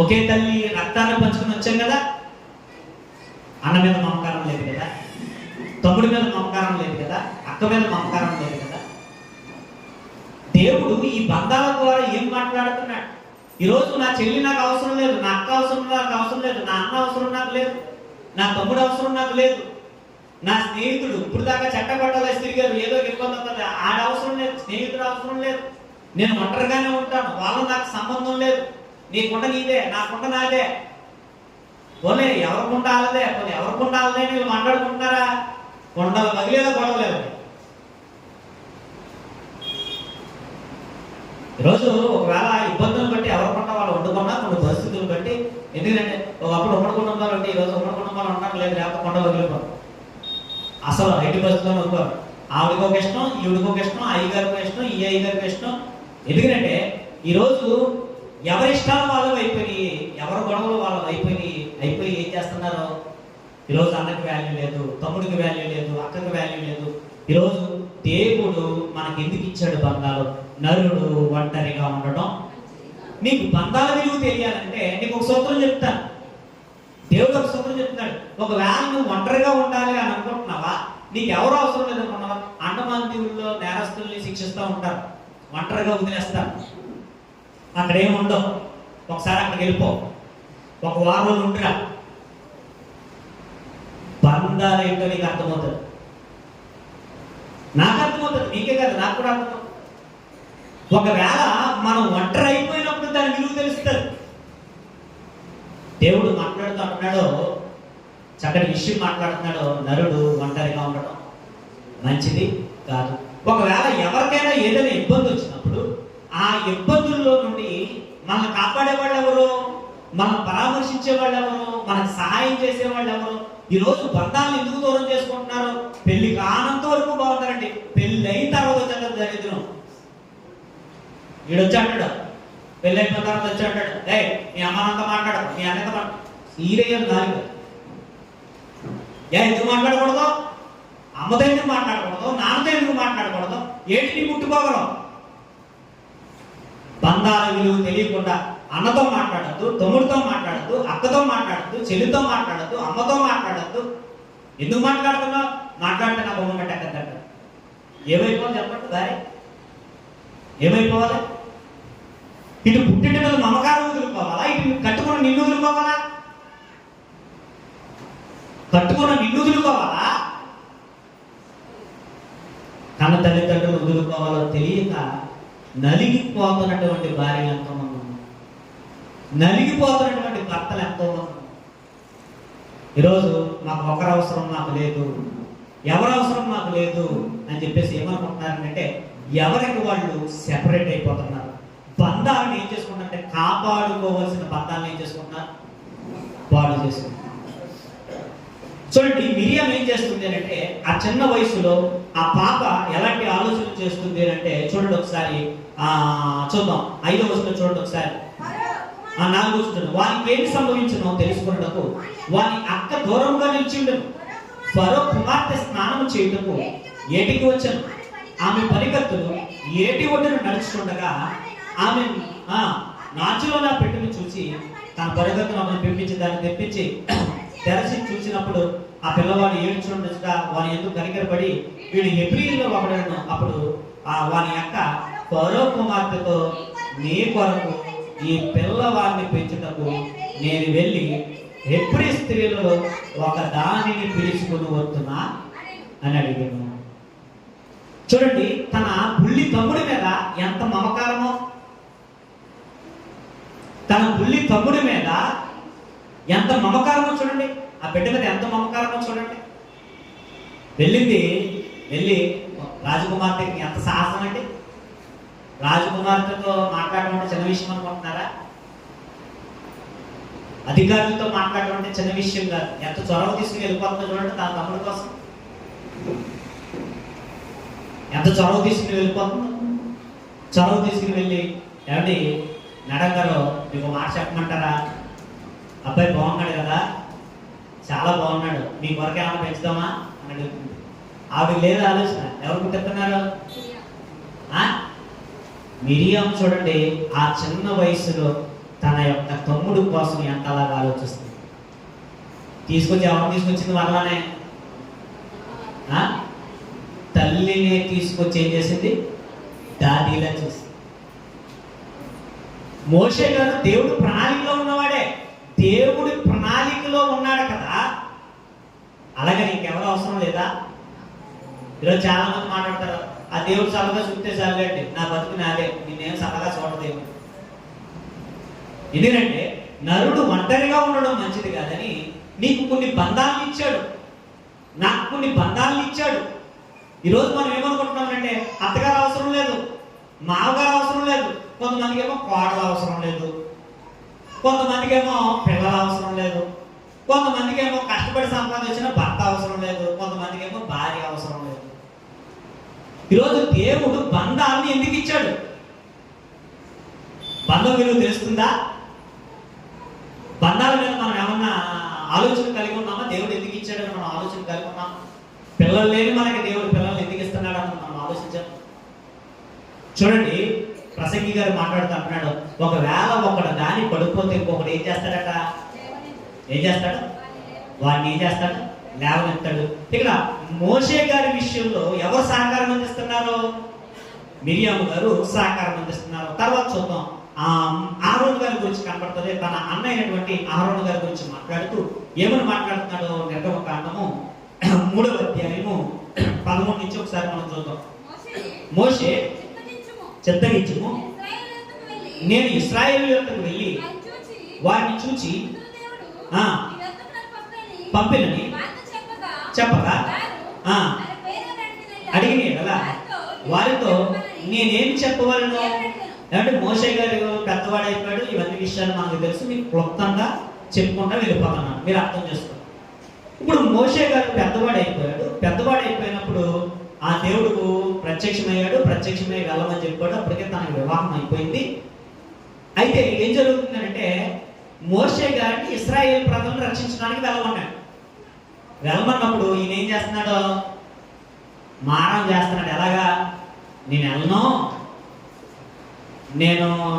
ఒకే తల్లి రక్తాన్ని పంచుకుని వచ్చాం కదా. అన్న మీద మమకారం లేదు కదా, తమ్ముడి మీద మమకారం లేదు కదా, అక్క మీద మమకారం లేదు కదా. దేవుడు ఈ బంధాల ద్వారా ఏం మాట్లాడుతున్నాడు? ఈరోజు నా చెల్లి నాకు అవసరం లేదు, నా అక్క నాకు అవసరం లేదు, నా అన్న అవసరం నాకు లేదు, నా తమ్ముడు అవసరం నాకు లేదు, నా స్నేహితుడు ఇప్పుడు దాకా చట్టపట్టాలు తిరిగారు, ఏదో ఇబ్బంది అవుతుంది, ఆడ అవసరం లేదు, స్నేహితుడు అవసరం లేదు, నేను ఒంటరిగానే ఉంటాను, వాళ్ళ నాకు సంబంధం లేదు, నీకుండ నీదే, నాకుండ నాదే, పోలే ఎవరికుంట ఆలదే, పోలే ఎవరికుంట ఆలదే వీళ్ళు మాట్లాడుకుంటున్నారా? కొండలు పగిలేదా గొడవలేదు. ఈరోజు ఒకవేళ ఇబ్బందులు బట్టి ఎవరికొండ వాళ్ళు వండుకున్నా, కొన్ని పరిస్థితులు బట్టి, ఎందుకంటే ఒకప్పుడు ఉమ్మడి కుటుంబాలు అంటే ఈరోజు ఉమ్మడి కుటుంబాలు ఉండడం లేదు, లేకపోతే కొండ వదిలిపోతారు. అసలు ఐటీ పరిస్థితుల్లో ఉంటారు. ఆవిడకి ఒక ఇష్టం, ఈవిడికి ఒక ఇష్టం, అయ్యగారికి ఇష్టం, ఈ అయ్యగారికి ఇష్టం. ఎందుకంటే ఈరోజు ఎవరి ఇష్టాలు వాళ్ళు అయిపోయి, ఎవరి గొడవలు వాళ్ళు అయిపోయి ఏం చేస్తున్నారు? ఈరోజు అన్నకి వాల్యూ లేదు, తమ్ముడికి వాల్యూ లేదు, అక్కకి వాల్యూ లేదు. ఈరోజు దేవుడు మనకి ఎందుకు ఇచ్చాడు బంధాలు? నరుడు ఒంటరిగా ఉండడం. నీకు బంధాల విలువ తెలియాలంటే నీకు ఒక సూత్రం చెప్తాను. దేవుడు ఒక సూత్రం చెప్తున్నాడు. ఒకవేళ నువ్వు ఒంటరిగా ఉండాలి అని అనుకుంటున్నావా? నీకు ఎవరు అవసరం లేదు అనుకున్నావా? అండమాన్ దీవుల్లో నేరస్తుల్ని శిక్షిస్తూ ఉంటారు, ఒంటరిగా వదిలేస్తారు. అక్కడ ఏముండవు. ఒకసారి అక్కడికి వెళ్ళిపో, ఒక వారం రోజులు ఉంటురా, బంధాలు ఏంటో నీకు అర్థమవుతుంది. నాకు అర్థమవుతుంది, నీకే కాదు నాకు కూడా అర్థమవుతుంది. ఒకవేళ మనం ఒంటరి అయిపోయినప్పుడు దాని విలువ తెలుస్తుంది. దేవుడు మాట్లాడుతూ అంటున్నాడు, చక్కటి విషయం మాట్లాడుతున్నాడు, నరుడు ఒంటరిగా ఉండడం మంచిది కాదు. ఒకవేళ ఎవరికైనా ఏదైనా ఇబ్బంది వచ్చినప్పుడు ఆ ఇబ్బందుల్లో నుండి మనల్ని కాపాడేవాళ్ళు ఎవరు? మనం పరామర్శించే వాళ్ళు ఎవరు? మనకు సహాయం చేసేవాళ్ళు ఎవరు? ఈరోజు బంధాలను ఎందుకు దూరం చేసుకుంటున్నారు? పెళ్లి కానంత వరకు బాగుంటారండి, పెళ్లి అయిన తర్వాత వచ్చాడు దరిద్రం. వీడొచ్చాడు, పెళ్ళి అయిపోయిన తర్వాత వచ్చాడు, మీ అమ్మనంతా మాట్లాడదు, మీ అన్నతో మాట్లాడు, సీరియల్ దాని ఎందుకు మాట్లాడకూడదు? అమ్మతో ఎందుకు మాట్లాడకూడదు? నాన్నతో ఎందుకు మాట్లాడకూడదు? ఏంటి నీ పుట్టుకోగలం? బంధాల విలువ తెలియకుండా అన్నతో మాట్లాడద్దు, తమ్ముడితో మాట్లాడద్దు, అక్కతో మాట్లాడద్దు, చెల్లితో మాట్లాడద్దు, అమ్మతో మాట్లాడద్దు. ఎందుకు మాట్లాడుతున్నావు? మాట్లాడితే నా బొమ్మ పెట్టకంట. ఏమైపోవాలి చెప్పండి? దారి ఏమైపోవాలి? ఇటు పుట్టిన మీద మమకారం వదులుకోవాలా? ఇటు కట్టుకున్న నిన్ను వదులుకోవాలా? కట్టుకున్న నిన్ను వదులుకోవాలా? కన్న తల్లిదండ్రులు వదులుకోవాలో తెలియక నలిగిపోతున్నటువంటి భార్యలు ఎంతోమంది ఉన్నారు, నలిగిపోతున్నటువంటి భర్తలు ఎంతోమంది. ఈరోజు మాకు ఒకరి అవసరం నాకు లేదు, ఎవరి అవసరం నాకు లేదు అని చెప్పేసి ఏమనుకుంటున్నారంటే ఎవరికి వాళ్ళు సెపరేట్ అయిపోతున్నారు. బంధాలను ఏం చేసుకుంటారంటే, కాపాడుకోవాల్సిన బంధాలను ఏం చేసుకుంటున్నారు? పాడు చేసుకుంటున్నారు. చూడండి, మిరియం ఏం చేస్తుంది అంటే ఆ చిన్న వయసులో ఆ పాప ఎలాంటి ఆలోచన చేస్తుంది అంటే చూడండి ఒకసారి, చూద్దాం 5వ వచనంలో చూడండి ఒకసారి. 4వ వచనం, వానికి ఏమి సంభవించునో తెలుసుకున్నటకు వాని అక్క దూరంగా నిలిచిండెను. ఫరో కుమార్తె స్నానము చేయుటకు ఏటికి వచ్చాను. ఆమె పనికత్తులు ఏటి ఒడ్డును నడుచుకుండగా ఆమె నాచులో నా పెట్టుని చూసి తన పరిగెత్తును ఆమెను పెంపించి దాన్ని తెప్పించి తెరచి చూసినప్పుడు ఆ పిల్లవాడు ఏడ్చుండగా వాని ఎందుకు కనికరపడి వీడు హెబ్రీయుల్లో ఒకడను. అప్పుడు వాని యొక్క ఫరో కుమార్తెతో, నీ కొరకు ఈ పిల్లవాడిని పెంచుటకు నేను వెళ్ళి హెబ్రీ స్త్రీలలో ఒక దానిని పిలుచుకుని వస్తున్నా అని అడిగాను. చూడండి, తన బుల్లి తమ్ముడి మీద ఎంత మమకారమో, తన బుల్లి తమ్ముడి మీద ఎంత మమకారమో చూడండి, ఆ బిడ్డ మీద ఎంత మమకారమో చూడండి. వెళ్ళి రాజకుమార్తెకి ఎంత సాహసం అండి. రాజకుమార్తెతో మాట్లాడడం అంటే చిన్న విషయం అనుకుంటున్నారా? అధికారులతో మాట్లాడడం అంటే చిన్న విషయం కాదు. ఎంత చొరవ తీసుకుని వెళ్ళిపోతుందో చూడండి తన తమ్ముడి కోసం. ఎంత చొరవ తీసుకుని వెళ్ళిపోతుందో. చొరవ తీసుకుని వెళ్ళి, ఏమండి మేడం గారు మీకు మాట చెప్పమంటారా? అబ్బాయి బాగున్నాడు కదా, చాలా బాగున్నాడు, మీ కొరకు ఏమైనా పెంచుదామా అని అడుగుతుంది. ఆవిడ లేదు ఆలోచన. ఎవరు పుట్టిస్తున్నారు? మిరియం చూడండి, ఆ చిన్న వయసులో తన యొక్క తమ్ముడు కోసం ఎంత అలాగా ఆలోచిస్తుంది. ఎవరు తీసుకొచ్చింది వల్లనే? తల్లిని తీసుకొచ్చి ఏం చేసింది? దాదిలా చేసింది. మోషే గారు దేవుడు ప్రణాళికలో ఉన్నవాడే, దేవుడి ప్రణాళికలో ఉన్నాడు కదా. అలాగే నీకెవరు అవసరం లేదా? ఈరోజు చాలా మంది మాట్లాడతారు, ఆ దేవుడు చల్లగా చూస్తే చాలండి, నా బతుకు నాదే, నేనేం చల్లగా చూడదేమో. ఎందుకంటే నరుడు ఒంటరిగా ఉండడం మంచిది కాదని నీకు కొన్ని బంధాలను ఇచ్చాడు, నాకు కొన్ని బంధాలను ఇచ్చాడు. ఈరోజు మనం ఏమనుకుంటున్నామంటే అత్తగారు అవసరం లేదు, మామగారు అవసరం లేదు, కొంతమందికి ఏమో కోడలు అవసరం లేదు, కొంతమందికి ఏమో పిల్లల అవసరం లేదు, కొంతమందికి ఏమో కష్టపడి సంపాదించిన భర్త అవసరం లేదు, కొంతమందికి ఏమో భార్య అవసరం లేదు. ఈరోజు దేవుడు బంధాన్ని ఎందుకు ఇచ్చాడు? బంధం విలువ తెలుస్తుందా? బంధాల మీద మనం ఏమన్నా ఆలోచన కలిగి ఉన్నామా? దేవుడు ఎందుకు ఇచ్చాడని మనం ఆలోచన కలిగి ఉన్నాం? పిల్లలు లేని మనకి దేవుడు పిల్లల్ని ఎందుకు ఇస్తున్నాడు అని మనం ఆలోచించాం. చూడండి, ప్రసంగి గారు మాట్లాడుతూ అంటున్నాడు, ఒకవేళ ఒకడు దాని పడిపోతే ఇంకొకటి ఏం చేస్తాడట? వాడిని ఏం చేస్తాడు? లేవనెత్తాడు. ఇక్కడ మోషే గారి విషయంలో ఎవరు సహకారం అందిస్తున్నారు? మిరియాము గారు సహకారం అందిస్తున్నారు. తర్వాత చూద్దాం, ఆరోన్ గారి గురించి కనపడుతుంది. తన అన్న అయినటువంటి ఆరోన్ గారి గురించి మాట్లాడుతూ ఏమని మాట్లాడుతున్నాడో నిర్గమకాండము 3వ అధ్యాయము 13 నుంచి ఒకసారి మనం చూద్దాం. మోషే చిత్తగించుము, నేను ఇశ్రాయేలు యొక్కకు వెళ్ళి వారిని చూచి పంపినని చెప్పగా అడిగిన కదా వారితో నేనేం చెప్పవలను? అంటే మోషే గారు పెద్దవాడైపోయాడు, ఇవన్నీ విషయాలు మనకు తెలుసు, మీకు క్లుప్తంగా చెప్పుకుంటా వెళ్ళిపోతున్నాను, మీరు అర్థం చేసుకోండి. ఇప్పుడు మోషే గారు పెద్దవాడైపోయినప్పుడు ఆ దేవుడు ప్రత్యక్షమై వెళ్ళమని చెప్పాడు. అప్పటికే తనకు వివాహం అయిపోయింది. అయితే ఏం జరుగుతుందంటే మోషే గారిని ఇశ్రాయేల్ ప్రజలను రక్షించడానికి వెళ్ళమన్నప్పుడు ఈయన ఏం చేస్తున్నాడు? మారం చేస్తున్నాడు. ఎలాగా? నేను వెళ్ళను,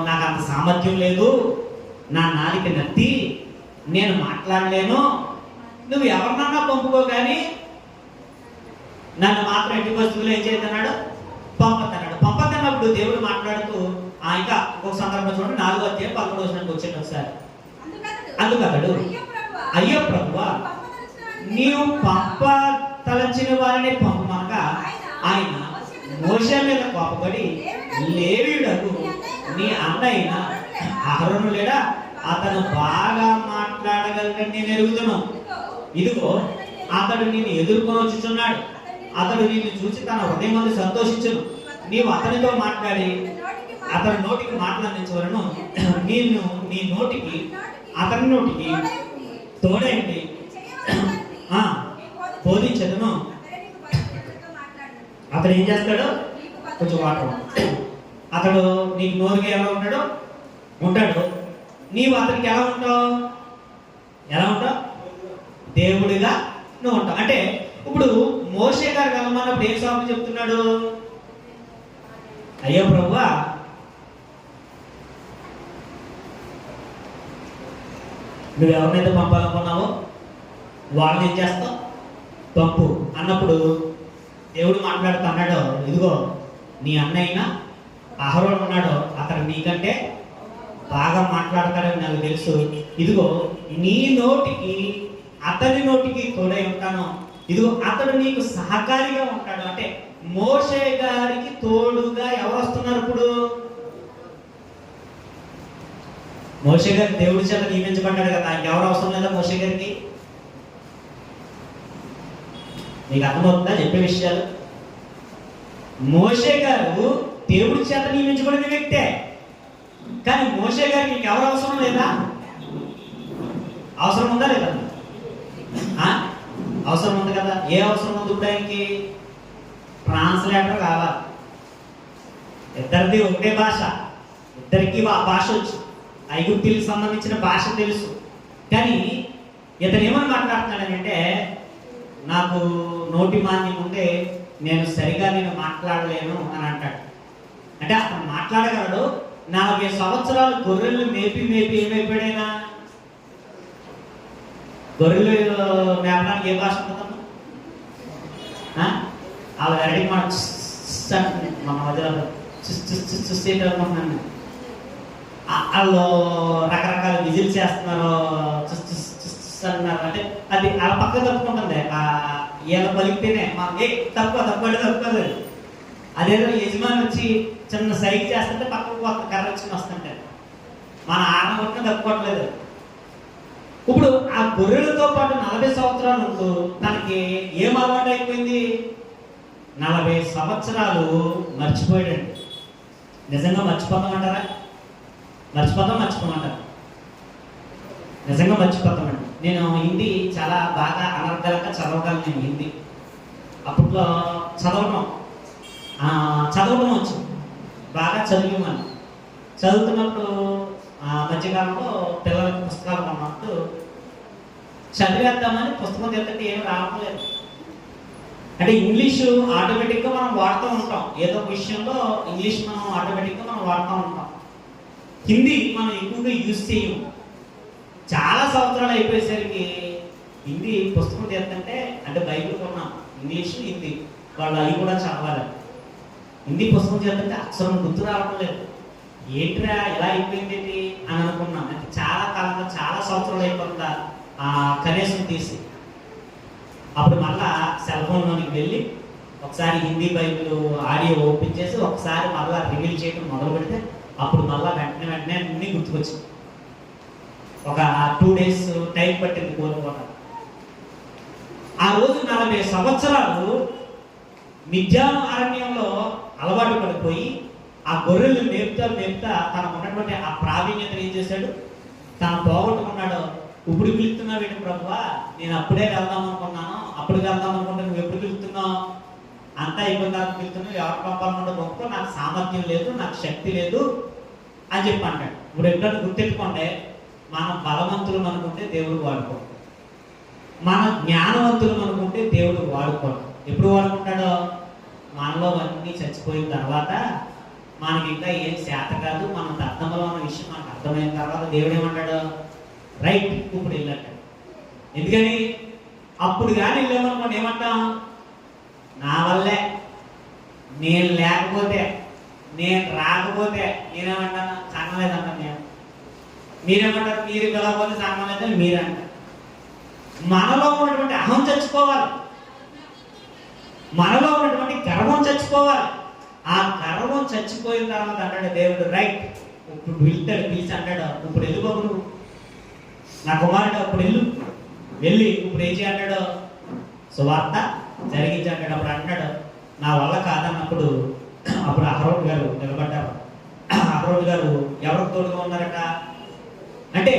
నాకు అంత సామర్థ్యం లేదు, నా నాలిక నత్తి, నేను మాట్లాడలేను, నువ్వు ఎవరినన్నా పంపుకో కానీ నన్ను మాత్రం ఎట్టి వస్తువులు ఏం చేస్తున్నాడు? పంపతన్నప్పుడు దేవుడు మాట్లాడుతూ ఇంకా ఒక సందర్భం చూడండి, 4వ అధ్యాయం 11వ వచనానికి వచ్చేది ఒకసారి. అందుకతడు, అయ్యో ప్రభువా, నీవు పంప తలంచిన వారిని పంపమనగా ఆయన మోషే మీద కోపపడి, లేవీయుడకు నీ అన్న అయిన అహరోను లేడా? అతను బాగా మాట్లాడగలడని నేను ఎరుగుతున్నాను. ఇదిగో అతడు నిన్ను ఎదుర్కొని వచ్చుచున్నాడు, అతడు నిన్ను చూసి తన హృదయం మంది సంతోషించును. నీవు అతనితో మాట్లాడి అతని నోటికి మాట్లాడించవలను, నీ నోటికి అతని నోటికి తోడేంటి బోధించదును. అతడు ఏం చేస్తాడు? కొంచెం వాటర్. అతడు నీకు నోరుగా ఎలా ఉంటాడో ఉంటాడు, నీవు అతనికి ఎలా ఉంటావు? ఎలా ఉంటావు? దేవుడిగా నువ్వు ఉంటావు. అంటే ఇప్పుడు మోషే గారు కలమన్నప్పుడు ఏం స్వామి చెప్తున్నాడు? అయ్యో ప్రభువా, నువ్వు ఎవరినైతే పంపాలనుకున్నావో వాళ్ళని ఏం చేస్తావు? పంపు అన్నప్పుడు దేవుడు మాట్లాడుతూ అన్నాడు, ఇదిగో నీ అన్నయ్య అహరోను ఉన్నాడు, అతను నీకంటే బాగా మాట్లాడతాడని నాకు తెలుసు. ఇదిగో నీ నోటికి అతని నోటికి తోడై ఉంటాను. ఇదిగో అతడు నీకు సహకారిగా ఉంటాడు. అంటే మోషే గారికి తోడుగా ఎవరు వస్తున్నారు? ఇప్పుడు మోషే గారి దేవుడి చేత నియమించబడ్డాడు కదా, ఎవరు అవసరం లేదా మోషే గారికి? మీకు అర్థమవుతుందా చెప్పే విషయాలు? మోషే గారు దేవుడి చేత నియమించబడిన వ్యక్తే, కానీ మోషే గారికి ఇంకెవరు అవసరం లేదా? అవసరం ఉందా లేదా? అవసరం ఉంది కదా. ఏ అవసరం ఉంది ఇప్పుడు ఆయనకి? ట్రాన్స్లేటర్ కావాలి. ఇద్దరిది ఒకటే భాష, ఇద్దరికి ఆ భాష వచ్చు, ఐగుప్తీలకు సంబంధించిన భాష తెలుసు. కానీ ఇతను ఏమని మాట్లాడుతున్నాడంటే, నాకు నోటి మాన్యం ఉంటే నేను సరిగా మాట్లాడలేను అని అంటాడు. అంటే అతను మాట్లాడగలడు. 40 సంవత్సరాలు గొర్రెలు మేపి ఏమైపోయాడైనా? గొర్రెలు మేపడానికి ఏ భాష ఉంటుందమ్మా? వాళ్ళ వెరైటీ మన మధ్యలో చూసేటనుకుంటున్నాను. వాళ్ళు రకరకాల విజిల్స్ చేస్తున్నారు, అన్నారు. అంటే అది అలా పక్క తప్పుకుంటుంది. వీళ్ళ పలికితేనే మనం తప్పుకోదు. అదేదో యజమాని వచ్చి చిన్న సైకి చేస్తుంటే పక్కకు కొత్త కర్ర వచ్చి వస్తుంటే మన ఆరం కొట్టిన తప్పుకోవట్లేదు. ఇప్పుడు ఆ గొర్రెలతో పాటు 40 సంవత్సరాలు ఉంటూ తనకి ఏం అలవాటు అయిపోయింది? 40 సంవత్సరాలు మర్చిపోయాడండి. నిజంగా మర్చిపోతామంటారా? మర్చిపోమంటారు. నిజంగా మర్చిపోతామండి. నేను హిందీ చాలా బాగా అనర్గళంగా చదవగలను. నేను హిందీ అప్పట్లో చదవడం వచ్చు, బాగా చదివాను. చదువుతున్నప్పుడు మధ్యకాలంలో పిల్లలకి పుస్తకాలు కొన్నప్పుడు చదివేద్దామని పుస్తకం తెస్తుంటే ఏం రావడం లేదు. అంటే ఇంగ్లీషు ఆటోమేటిక్గా మనం వాడుతూ ఉంటాం, ఏదో ఒక విషయంలో ఇంగ్లీష్ మనం ఆటోమేటిక్గా మనం వాడుతూ ఉంటాం. హిందీ మనం ఎక్కువగా యూజ్ చేయము. చాలా సంవత్సరాలు అయిపోయేసరికి హిందీ పుస్తకం తెస్తుంటే, అంటే బైబిల్ కొన్నాం, ఇంగ్లీషు హిందీ వాళ్ళు అవి కూడా చదవాలి. హిందీ పుస్తకం చేస్తుంటే అక్షరం గుర్తు రావడం లేదు. ఏంట్రా ఎలా అయిపోయింది అని అనుకున్నాం. అంటే చాలా కాలంగా చాలా సంవత్సరాలు అయిపోతుందా కనీసం తీసి అప్పుడు మళ్ళా సెల్ ఫోన్లోనికి వెళ్ళి ఒకసారి హిందీ బైబిల్ ఆడియో ఓపెన్ చేసి ఒకసారి మళ్ళీ రివీల్ చేయడం మొదలు పెడితే అప్పుడు మళ్ళీ వెంటనే అన్నీ గుర్తుకొచ్చింది. ఒక 2 days టైం పట్టింది కోరుకోవడం. ఆ రోజు 40 సంవత్సరాలు మిద్యాను అరణ్యంలో అలవాటు పడిపోయి ఆ గొర్రెలు మేపుతా తనకు ఉన్నటువంటి ఆ ప్రావీణ్యతను ఏం చేశాడు? తను పోగొట్టుకున్నాడు. ఇప్పుడు పిలుస్తున్నావు ఏంటి ప్రభువా? నేను అప్పుడే వెళ్దాం అనుకున్నాను, అప్పుడు వెళ్దాం అనుకుంటే నువ్వు ఎప్పుడు పిలుస్తున్నావు? అంతా అయిపోయిన పిలుస్తున్నావు, ఎవరు పంపాలనుకుంటే పంపుకో, నాకు సామర్థ్యం లేదు, నాకు శక్తి లేదు అని చెప్పి అంటాడు. ఇప్పుడు ఎప్పుడైనా గుర్తెట్టుకోండి, మనం బలవంతులు అనుకుంటే దేవుడు వాడుకోడు, మన జ్ఞానవంతులు అనుకుంటే దేవుడు వాడుకోడు. ఎప్పుడు వాడుకుంటాడో? మనలో అన్నీ చచ్చిపోయిన తర్వాత, మనకి ఇంకా ఏం చేత కాదు, మన అర్థంలో ఉన్న విషయం మనకు అర్థమైన తర్వాత దేవుడు ఏమంటాడు? రైట్, ఇప్పుడు వెళ్ళంటాడు. ఎందుకని? అప్పుడు కానీ వెళ్ళామనుకోండి ఏమంటాం? నా వల్లే, నేను లేకపోతే, నేను రాకపోతే నేనేమంటాను? సంగలేదంటాను నేను. మీరేమంటారు? మీరు వెళ్ళకపోతే సంగలేదని మీరంటారు. మనలో ఉన్నటువంటి అహం చచ్చిపోవాలి, మనలో ఉన్నటువంటి గర్వం చచ్చిపోవాలి. ఆ గర్వం చచ్చిపోయిన తర్వాత అంటాడు దేవుడు, రైట్ ఇప్పుడు వెళ్తాడు, పిలిచి అంటాడు, ఇప్పుడు వెళ్ళు బాబు, నువ్వు నా కుమారుడు, అప్పుడు వెళ్ళి ఇప్పుడు ఏం చేయంటాడు? సువార్త జరిగించాడు. అప్పుడు అంటాడు, నా వల్ల కాదన్నప్పుడు అప్పుడు అహరోను గారు నిలబడ్డారు. అహరోను గారు ఎవరికి తోడుగా ఉన్నారట అంటే,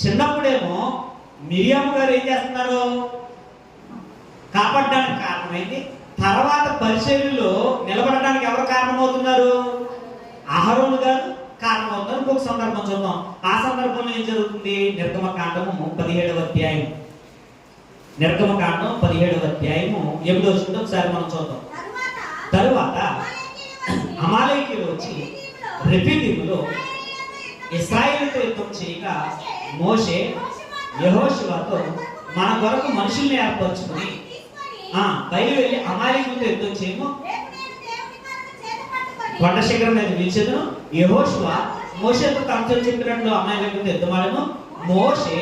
చిన్నప్పుడేమో మిరియాము గారు ఏం చేస్తున్నారు? కాపాడడానికి కారణమైంది. తర్వాత పరిచర్యలో నిలబడడానికి ఎవరు కారణమవుతున్నారు? అహరోను గారు కారణమవుతారు. ఇంకొక సందర్భం చూద్దాం. ఆ సందర్భంలో ఏం జరుగుతుంది? నిర్గమకాండము 17వ అధ్యాయం. నిర్గమకాండం 17వ అధ్యాయము 8వ వచనం ఒకసారి మనం చూద్దాం. తరువాత అమాలేకీయులు వచ్చి రెఫీదీములో ఇశ్రాయేలుతో యుద్ధం చేయగా మోషే యెహోషువతో మన కొరకు మనుషుల్ని ఏర్పరచుకుని బయలువెళ్ళి అమాలేకీయులతో యుద్ధం చేయము, కొండ శిఖరం మీద నిలిచెదను. యెహోషువ మోషేతో తనతో చెప్పినట్లు అమాలేకీయులతో యుద్ధమాడెను. మోషే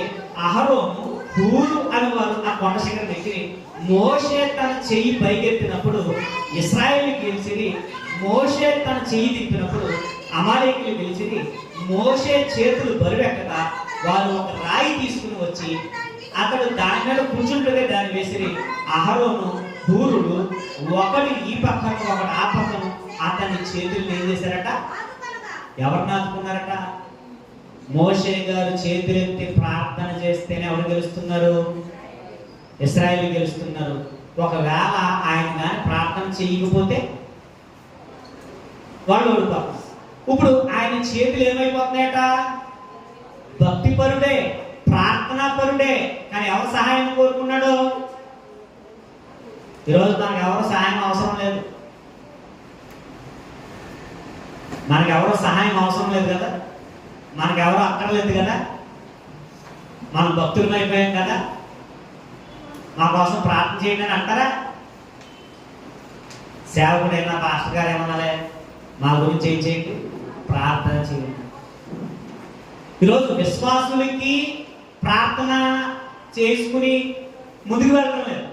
అహరోను హూరు అని వారు ఆ కొండ శిఖరం ఎక్కి మోషే తన చెయ్యి పైకెత్తినప్పుడు ఇశ్రాయేలు గెలిచిది. మోషే తన చెయ్యి తిప్పినప్పుడు అమాలేకీయులు గెలిచిది. మోషే చేతులు బరువెక్కగా వారు ఒక రాయి తీసుకుని వచ్చి అతడు దాని మీద కూర్చుంటుంటే దాన్ని వేసిరి. అహరోను హూరుడు ఒకడు ఈ పక్కన ఒకడు ఆ పక్కన అతని చేతులు ఏం చేశారట? ఎవరిని ఆదుకున్నారట? మోషే గారు చేతులెత్తి ప్రార్థన చేస్తేనే ఎవరు గెలుస్తున్నారు? ఇశ్రాయేలు గెలుస్తున్నారు. ఒకవేళ ఆయన కానీ ప్రార్థన చేయకపోతే వాళ్ళు ఓడిపోతారు. ఇప్పుడు ఆయన చేతులు ఏమైపోతున్నాయట? భక్తి పరుడే, ప్రార్థనా పరుడే, కానీ ఎవరు సహాయం కోరుకున్నాడు? ఈరోజు మనకు ఎవరు సహాయం అవసరం లేదు. మనకు ఎవరు సహాయం అవసరం లేదు కదా, మనకు ఎవరు అక్కర్లేదు కదా, మనం భక్తులం అయిపోయాం కదా, మా కోసం ప్రార్థన చేయండి అని అంటారా? సేవకుడైనా పాస్టర్ గారు ఏమన్నాలే, మా గురించి ఏం చేయండి, ప్రార్థన చేయండి. ఈరోజు విశ్వాసులకి ప్రార్థన చేసుకుని ముందుకు వెళ్ళడం లేదు.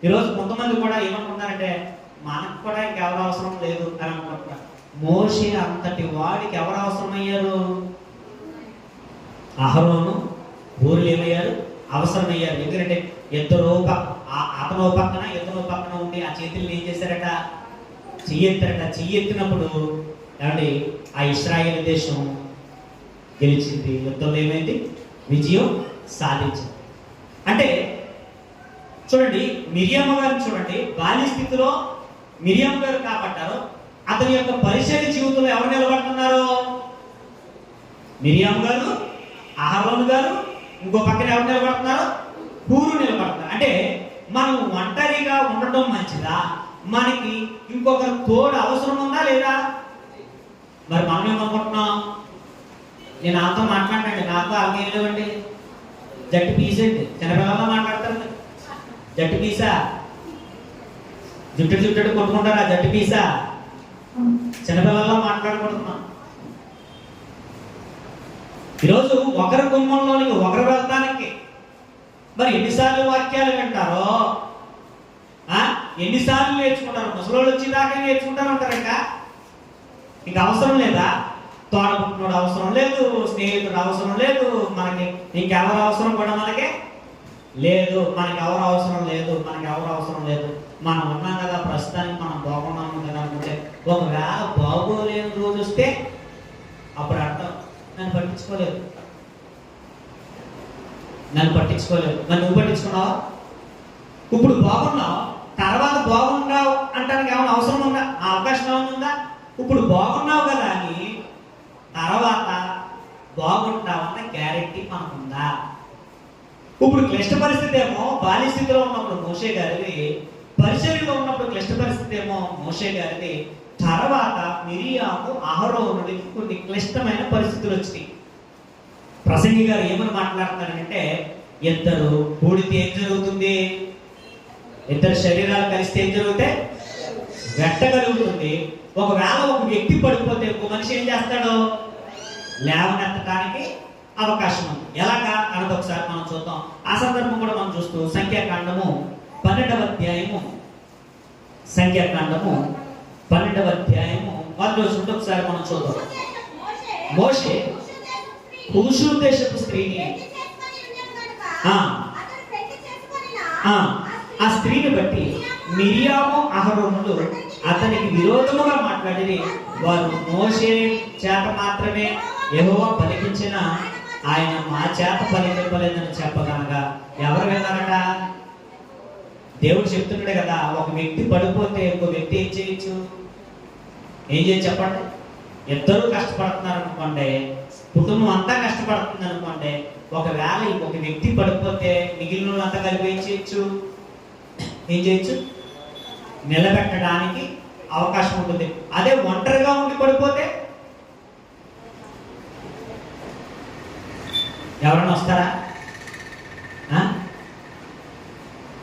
ఈరోజు కొంతమంది కూడా ఏమనుకుంటారంటే మనకు కూడా ఇంకెవరు అవసరం లేదు అని అనుకుంటున్నారు. మోషే అంతటి వాడికి ఎవరు అవసరమయ్యారు? అహరోను హూరులు ఏమయ్యారు? అవసరమయ్యారు. ఎందుకంటే ఇద్దరు అతనో పక్కన ఇతనో పక్కన ఉండి ఆ చేతుల్ని ఏం చేశారట? చెయ్యెత్తారట. చెయ్యెత్తినప్పుడు ఏమండి ఆ ఇశ్రాయేలు దేశం గెలిచింది. యుద్ధంలో ఏమైంది? విజయం సాధించింది. అంటే చూడండి, మిరియాము గారిని చూడండి, బాల్య స్థితిలో మిరియాము గారు కాపాడారు. అతని యొక్క పరిచర్య జీవితంలో ఎవరు నిలబడుతున్నారు? మిరియాము గారు, అహరోను గారు, ఇంకో పక్కన ఎవరు నిలబడుతున్నారు? హూరు నిలబడుతున్నారు. అంటే మనం ఒంటరిగా ఉండటం మంచిదా? మనకి ఇంకొకరు తోడు అవసరం ఉందా లేదా? మరి మనం ఏమనుకుంటున్నాం? నేను నాతో మాట్లాడండి, నాతో అలాగే లేవండి, జట్టు పీసండి, చిన్నపిల్లల్లో మాట్లాడతారు, జట్టు పీసా, జుట్టు కొట్టుకుంటారా? జట్టు పీసా, చిన్నపిల్లల్లో మాట్లాడుకుంటున్నాం. ఈరోజు ఒకరి గుమ్మంలోనికి ఒకరు వెళ్తానికి మరి ఎన్నిసార్లు వాక్యాలు వింటారో, ఎన్నిసార్లు నేర్చుకుంటారు? ముసలోళ్ళు వచ్చేదాకా నేర్చుకుంటారు అంటారు. ఇంకా అవసరం లేదా? తోడబుట్టినోడు అవసరం లేదు, స్నేహితుడు అవసరం లేదు, మనకి ఇంకెవరు అవసరం కూడా మనకి లేదు. మనకి ఎవరు అవసరం లేదు, మనకి ఎవరు అవసరం లేదు. మనం ఉన్నాం కదా, ప్రస్తుతానికి మనం బాగున్నాము కదా అనుకుంటే ఒకవేళ బాగోలేని రోజు వస్తే అప్పుడు అర్థం నన్ను పట్టించుకోలేదు. మరి నువ్వు పట్టించుకున్నావా? ఇప్పుడు బాగున్నావు, తర్వాత బాగున్నావు అంటానికి ఏమైనా అవసరం ఉందా? ఆ అవకాశం ఏమైనా ఉందా? ఇప్పుడు బాగున్నావు కదా అని తర్వాత బాగుంటావన్న గ్యారెంటీ మనకుందా? ఇప్పుడు క్లిష్ట పరిస్థితి ఏమో బాల్య స్థితిలో ఉన్నప్పుడు మోషే గారిది, పరిచర్యలో ఉన్నప్పుడు క్లిష్ట పరిస్థితి ఏమో మోషే గారిది. తర్వాత మిరియాము అహరోనుడికి కొన్ని క్లిష్టమైన పరిస్థితులు వచ్చినాయి. ప్రసంగి గారు ఏమని మాట్లాడుతున్నారంటే, ఇద్దరు కూడితే ఏం జరుగుతుంది? ఇద్దరు శరీరాలు కలిస్తే ఏం జరుగుతాయి? వెట్టగలుగుతుంది. ఒకవేళ ఒక వ్యక్తి పడిపోతే ఒక మనిషి ఏం చేస్తాడు? లేవనెత్తడానికి అవకాశం ఉంది. ఎలాగా అన్నది ఒకసారి మనం చూద్దాం. ఆ సందర్భం కూడా మనం చూస్తూ సంఖ్యాకాండము 12వ అధ్యాయము, సంఖ్యాకాండము 12వ అధ్యాయము 1వ వచనం ఒకసారి మనం చూద్దాం. మోషే కూషు దేశపు స్త్రీని ఆ స్త్రీని బట్టి మిరియాము అహరోనులు అతనికి విరోధముగా మాట్లాడి వారు మోషే చేత మాత్రమే యెహోవా పలికించిన ఆయన మా చేత పలికింపలేదని చెప్పగలగా ఎవరు విన్నారట? దేవుడు చెప్తున్నాడు కదా, ఒక వ్యక్తి పడిపోతే ఇంకో వ్యక్తి ఏం చేయొచ్చు? ఏం చేయొచ్చు చెప్పండి? ఇద్దరు కష్టపడుతున్నారు అనుకోండి, కుటుంబం అంతా కష్టపడుతుంది అనుకోండి, ఒకవేళ ఇంకొక వ్యక్తి పడిపోతే మిగిలిన వాళ్ళంతా కలిపి ఏం చేయొచ్చు? నిలబెట్టడానికి అవకాశం ఉంటుంది. అదే ఒంటరిగా ఉండి పడిపోతే ఎవరైనా వస్తారా?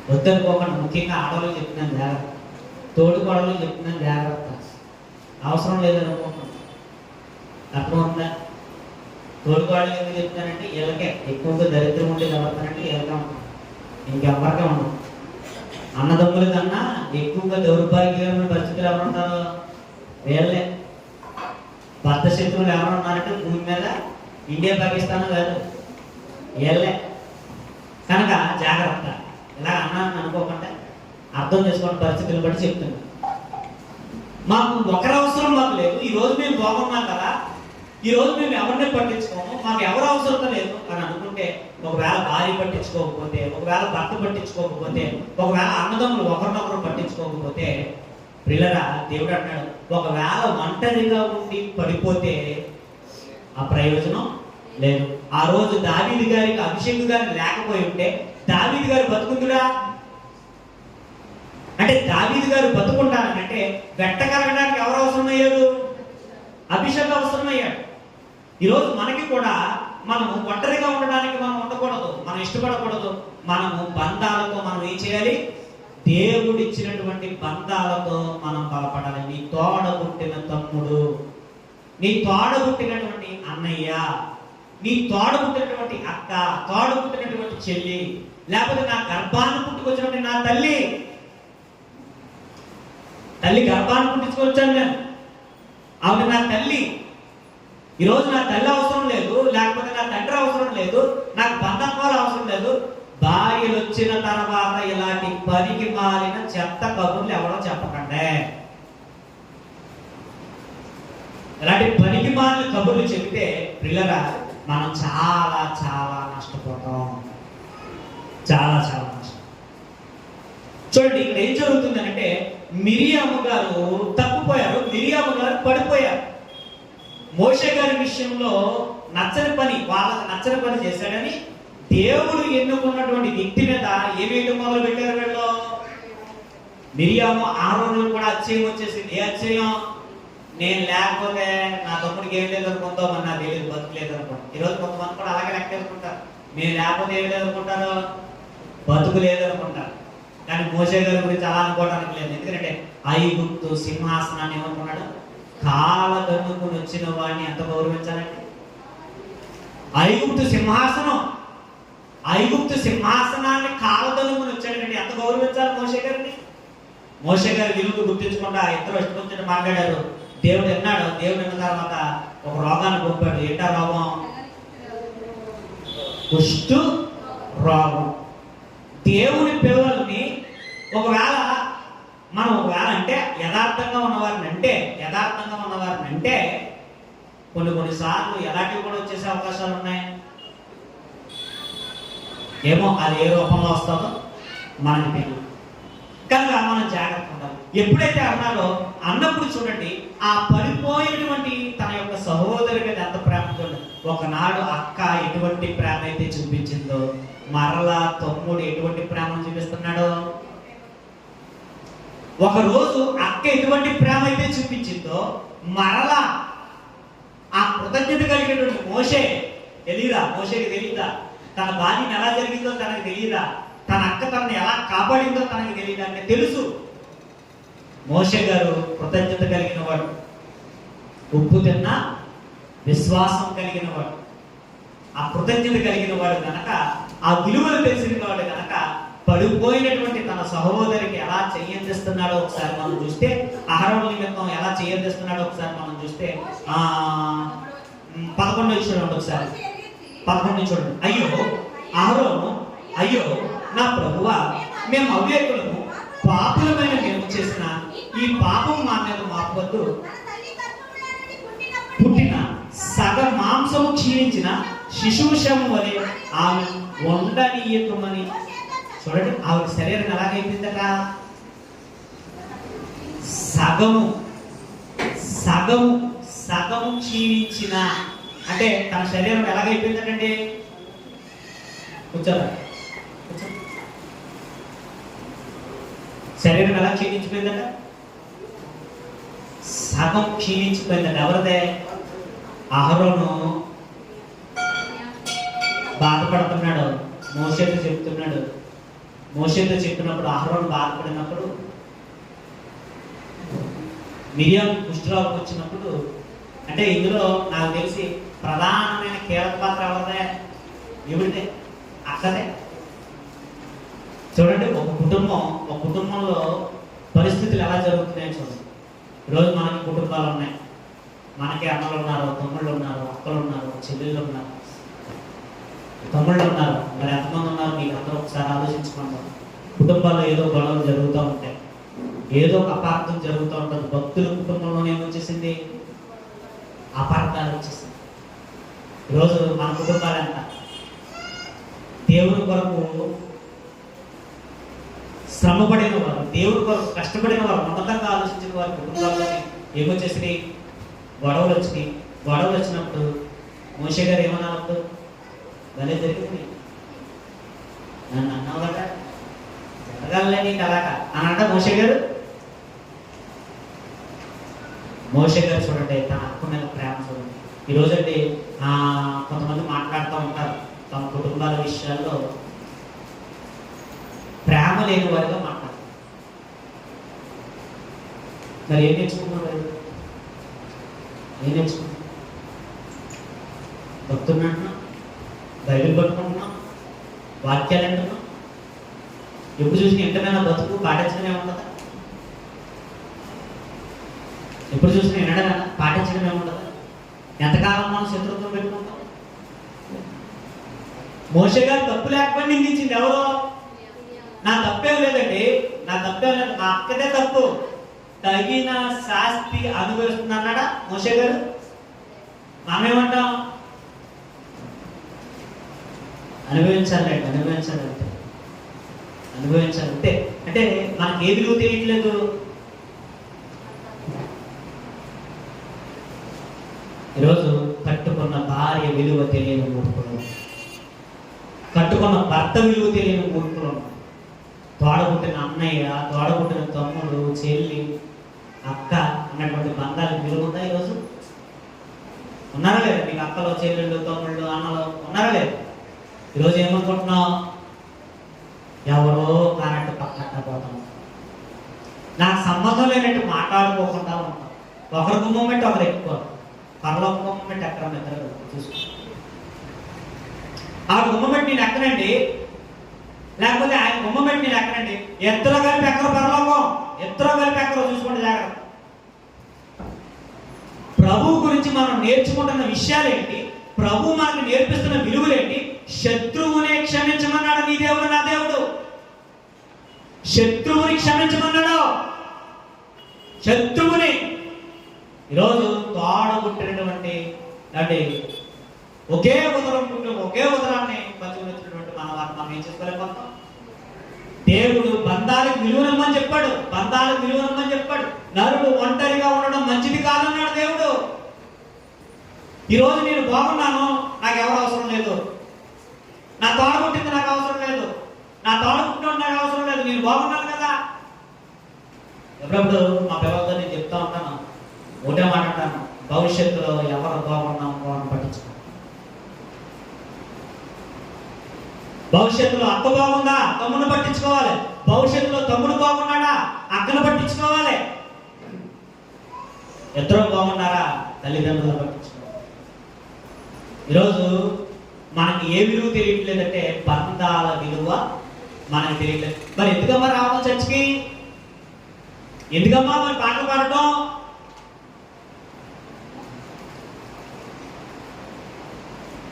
వద్దనుకోకుండా, ముఖ్యంగా ఆడవాళ్ళు చెప్తున్నాను జాగ్రత్త, తోడు కోడలు చెప్తున్నాను జాగ్రత్త. అవసరం లేదనుకుంటున్నాను, అర్థమవుతుందా? తోడు కోడలు ఎందుకు చెప్తున్నానంటే వీళ్ళకే ఎక్కువగా దరిద్రం ఉండి ఎవరుతానంటే వీళ్ళకే ఉంటాం, ఇంకెవరికే ఉండవు. అన్నదమ్ముల కన్నా ఎక్కువగా దౌర్భాగ్యమైన పరిస్థితులు ఎవరు ఉంటారో వీళ్ళే. భర్త శత్రువులు ఎవరు ఉన్నారంటే భూమి మీద ఇండియా పాకిస్తాన్ కాదు, వీళ్ళే. కనుక జాగ్రత్త, ఇలా అన్నాను అనుకోకుండా అర్థం చేసుకున్న పరిస్థితులు బట్టి చెప్తున్నాను. మాకు ఒకరి అవసరం మాకు లేదు, ఈరోజు మేము బాగున్నాం కదా, ఈరోజు మేము ఎవరిని పట్టించుకోము, మాకు ఎవరు అవసరం లేదు అని అనుకుంటే, ఒకవేళ భార్య పట్టించుకోకపోతే, ఒకవేళ భర్త పట్టించుకోకపోతే, ఒకవేళ అన్నదమ్ములు ఒకరినొకరు పట్టించుకోకపోతే, పిల్లరా దేవుడు అంటున్నాడు, ఒకవేళ ఒంటరిగా ఉండి పడిపోతే ఆ ప్రయోజనం లేదు. ఆ రోజు దావీదు గారికి అభిషేక్ గారు లేకపోయి ఉంటే దావీదు గారు బతుకుందుడా? అంటే దావీదు గారు బతుకుంటానంటే వెట్టకరగడానికి ఎవరు అవసరమయ్యారు? అభిషేక్ అవసరమయ్యాడు. ఈరోజు మనకి కూడా మనము ఒంటరిగా ఉండడానికి మనం ఉండకూడదు, మనం ఇష్టపడకూడదు. మనము బంధాలతో మనం ఏం చేయాలి? దేవుడు ఇచ్చినటువంటి బంధాలతో మనం బలపడాలి. నీ తోడబుట్టిన తమ్ముడు, నీ తోడబుట్టినటువంటి అన్నయ్య, నీ తోడబుట్టినటువంటి అక్క, తోడబుట్టినటువంటి చెల్లి, లేకపోతే నా గర్భాన్ని పుట్టుకొచ్చినటువంటి నా తల్లి గర్భాన్ని పుట్టించుకొచ్చాను నేను, ఆవిడ నా తల్లి. ఈరోజు నా తల్లి అవసరం లేదు, లేకపోతే నా తండ్రి అవసరం లేదు, నాకు బంధుత్వాలు అవసరం లేదు. భార్యలు వచ్చిన తర్వాత ఇలాంటి పనికి మారిన చెత్త కబుర్లు ఎవరో చెప్పకండి. ఇలాంటి పనికి మారిన కబుర్లు చెప్తే పిల్లరా మనం చాలా చాలా నష్టపోతాం, చాలా చాలా నష్టం. చూడండి ఇక్కడ ఏం జరుగుతుందంటే, మిరియాము గారు తప్పిపోయారు, మిరియాము గారు పడిపోయారు. మోషే గారి విషయంలో నచ్చని పని, వాళ్ళకి నచ్చని పని చేశాడని దేవుడు ఎన్నుకున్నటువంటి వ్యక్తి మీద ఏమేయడం మొదలు పెట్టారు వీళ్ళు? మిరియాము ఆరోను కూడా అచ్చయం వచ్చేసింది. ఏ అచ్చయం? నేను లేకపోతే నా తమ్ముడికి ఏం లేదు అనుకుంటాం, మరి నాకు తెలియదు బతుకులేదు అనుకుంటాం. ఈరోజు కొంతమంది కూడా అలాగే లెక్క అనుకుంటారు, నేను లేకపోతే ఏం లేదు అనుకుంటారు, బతుకు లేదు అనుకుంటారు. కానీ మోషే గారి గురించి అలా అనుకోవడానికి లేదు. ఎందుకంటే ఐగుప్తు సింహాసనాన్ని ఏమనుకున్నాడు? కాలదన్నుకుని వచ్చిన వాడిని ఎంత గౌరవించాలంటే, ఐగుప్తు సింహాసనాన్ని కాలదన్నుకుని వచ్చాడంటే ఎంత గౌరవించాలి మోషే గారిని? మోషే గారి విలువ గుర్తించకుండా ఇద్దరు ఇష్టం మాట్లాడారు. దేవుడు విన్నాడు. దేవుడు విన్న తర్వాత ఒక రోగాన్ని పంపాడు. ఏంటా రోగం? కుష్టు రోగం. దేవుని పిల్లల్ని ఒకవేళ అంటే యథార్థంగా ఉన్నవారిని అంటే కొన్నిసార్లు ఎలాంటివి కూడా వచ్చేసే అవకాశాలు ఉన్నాయి. ఏమో అది ఏ రూపంలో వస్తుందో మనకి తెలియదు. కనుక మనం జాగ్రత్త ఉండాలి. ఎప్పుడైతే అన్నారో అన్నప్పుడు చూడండి, ఆ పడిపోయినటువంటి తన యొక్క సహోదరి మీద ఎంత ప్రేమ చూడండి. ఒకనాడు అక్క ఎటువంటి ప్రేమ అయితే చూపించిందో, మరలా తమ్ముడు ఎటువంటి ప్రేమను చూపిస్తున్నాడో. ఒకరోజు అక్క ఎటువంటి ప్రేమ అయితే చూపించిందో, మరలా ఆ కృతజ్ఞత కలిగినటువంటి మోషేకి తెలియదా? తన బాధ్యత ఎలా జరిగిందో తనకు తెలియదా? తన అక్క తనని ఎలా కాపాడిందో తనకు తెలియదా? అంటే తెలుసు. మోషే గారు కృతజ్ఞత కలిగిన వాడు, ఉప్పు తిన్న విశ్వాసం కలిగిన వాడు, ఆ కృతజ్ఞత కలిగిన వాడు కనుక, ఆ విలువలు తెలిసిన వాడు కనుక పడిపోయినటువంటి తన సహోదరికి ఎలా చెయ్యందిస్తున్నాడో ఒకసారి మనం చూస్తే, అహరోను నిమిత్తం ఎలా చెయ్యందిస్తున్నాడో ఒకసారి మనం చూస్తే 11వ చూడండి. ఒకసారి 11 చూడండి. అహరోను అయ్యో నా ప్రభువా, మేము అవివేకులము పాపులమైన మేము చేసిన ఈ పాపం మా మీద మాపవద్దు. పుట్టిన సగ మాంసము క్షీణించిన శిశువు శవం వలె ఆమె ఉండనీయకమని. చూడండి, ఆవిడ శరీరం ఎలాగైపోయిందట? సగము సగము సగము క్షీణించిన, అంటే తన శరీరం ఎలాగైపోయిందంటే, కూర్చోరా, శరీరం ఎలా క్షీణించిపోయిందట? సగం క్షీణించిపోయిందట. ఎవరిదే? అహరోను బాధపడుతున్నాడు, మోషేతో చెప్తున్నాడు. మోషేతో చెప్పినప్పుడు అహరోను బాధపడినప్పుడు, మిరియాం కుష్ఠరోగం వచ్చినప్పుడు, అంటే ఇందులో నాకు తెలిసి ప్రధానమైన కీలక పాత్ర ఎవరిదే? ఎవరిదే? అక్కదే. చూడండి, ఒక కుటుంబంలో పరిస్థితులు ఎలా జరుగుతున్నాయో చూడండి. ఈరోజు మనకి కుటుంబాలు ఉన్నాయి, మనకి అమ్మలు ఉన్నారు, తమ్ముళ్ళు ఉన్నారు, అక్కలు ఉన్నారు, చెల్లెళ్ళు ఉన్నారు, తమ్ముళ్ళు ఉన్నారు. మరి ఎంతమంది ఉన్నారు? మీకు అందరూ ఒకసారి ఆలోచించుకుంటారు. కుటుంబాల్లో ఏదో గొడవలు జరుగుతూ ఉంటాయి, ఏదో ఒక అపార్థం జరుగుతూ ఉంటుంది. భక్తుల కుటుంబంలోనే ఏమొచ్చేసింది? అపార్థాలు వచ్చేసింది. ఈరోజు మన కుటుంబాలు ఎంత దేవుని కొరకు శ్రమపడిన వారు, దేవుడి కొరకు కష్టపడిన వారు, ఉన్నతంగా ఆలోచించిన వారి కుటుంబాల్లోనే ఏమొచ్చేసి గొడవలు వచ్చినాయి. గొడవలు వచ్చినప్పుడు మోషే గారు ఏమన్నప్పుడు, భలే జరిగింది, నన్ను అన్నావు కదా, జరగాలే నీకు అలాగా అని అంట మోషే గారు. మోషే గారు చూడండి, తన అక్క మీద ప్రేమ చూడండి. ఈరోజండి కొంతమంది మాట్లాడుతూ ఉంటారు తమ కుటుంబాల విషయాల్లో ప్రేమ లేని వారిగా మాట్లాడతారు. మరి ఏం నేర్చుకున్నారు? ఏం నేర్చుకున్నాం? భక్తున్నట్టున్నాం, బైబిల్ పట్టుకుంటున్నాం, వాక్యాలు అంటున్నాం. ఎప్పుడు చూసిన ఎంతమైనా బతుకు పాటించడమే ఉండదా? ఎప్పుడు చూసినా వినడమేనా? పాటించడమే ఉండదా? ఎంతకాలం మనం శత్రుత్వం పెట్టుకుంటాం? మోషే గారు తప్పు లేకపోతే నిందించింది ఎవరో? నా తప్పేం లేదండి, నా తప్పేం లేదు, మా అక్కదే తప్పు, తగిన శాస్తి అనుభవిస్తుందన్నాడా మోషే గారు? మనమేమంటాం? అనుభవించాలంటే అనుభవించాలంటే అంటే మనకి ఏ విలువ తెలియట్లేదు. ఈరోజు కట్టుకున్న భార్య విలువ తెలియని మూర్ఖులు, కట్టుకున్న భర్త విలువ తెలియని మూర్ఖులు, తోడబుట్టిన అన్నయ్య, తోడబుట్టిన తమ్ముడు, చెల్లి, అక్క అన్నటువంటి బంధాలకు విలువ ఉందా? ఈరోజు ఉన్నారా లేదా? మీకు అక్కలు, చెల్లెళ్ళు, తమ్ముళ్ళు, అన్నలు ఉన్నారా లేదా? ఈరోజు ఏమనుకుంటున్నావు? ఎవరో కానట్టు పక్కపోతాం, నాకు సంబంధం లేనట్టు మాట్లాడుకోకుండా ఉంటాం. ఒకరి గుమ్మం పెట్టి ఒకరు ఎక్కువ, పరలోక గుమ్మం పెట్టి ఎక్కడ ఇద్దరు చూసుకో. ఆ గుమ్మం పెట్టి నేను ఎక్కనండి, లేకపోతే ఆయన గుమ్మం పెట్టి నేను ఎక్కనండి. ఎత్తలో కలిపి ఎక్కరు పరలోకం, ఎత్తలో కలిపి ఎక్కరో చూసుకోండి జాగ్రత్త. ప్రభు గురించి మనం నేర్చుకుంటున్న విషయాలేంటి? ప్రభు మనకు నేర్పిస్తున్న విలువలేంటి? శత్రువునే క్షమించమన్నాడు నీ దేవుడు, నా దేవుడు. శత్రువుని క్షమించమన్నాడు, శత్రువుని. ఈరోజు తోడబుట్టినటువంటి అంటే ఒకే ఉదరం పుట్టి ఒకే ఉదరాన్ని పంచుకున్నటువంటి మనం ఏం చేసుకోలేకపోతాం. దేవుడు బంధాలకు విలువనమ్మని చెప్పాడు, బంధాలకు విలువనమ్మని చెప్పాడు. నరుడు ఒంటరిగా ఉండడం మంచిది కాదన్నాడు దేవుడు. ఈరోజు నేను బాగున్నాను, నాకు ఎవరు అవసరం లేదు, నా తోడబుట్టింది నాకు అవసరం లేదు, నా తోడబుట్టినోడు నాకు అవసరం లేదు, నేను బాగున్నాను కదా. ఎప్పుడప్పుడు మా పిల్లలతో నేను చెప్తా ఉంటాను, ఒకటే మాట అంటాను, భవిష్యత్తులో ఎవరు బాగున్నామో అని పట్టించుకో. భవిష్యత్తులో అక్క బాగుందా, తమ్మును పట్టించుకోవాలి. భవిష్యత్తులో తమ్ముడు బాగున్నాడా, అక్కను పట్టించుకోవాలి. ఇద్దరు బాగున్నారా, తల్లిదండ్రులను పట్టించుకోవాలి. ఈరోజు మనకి ఏ విలువ తెలియట్లేదంటే బంధాల విలువ మనకి తెలియట్లేదు. మరి ఎందుకమ్మా రావడం చర్చికి? ఎందుకమ్మా మరి పాటలు పాడటం?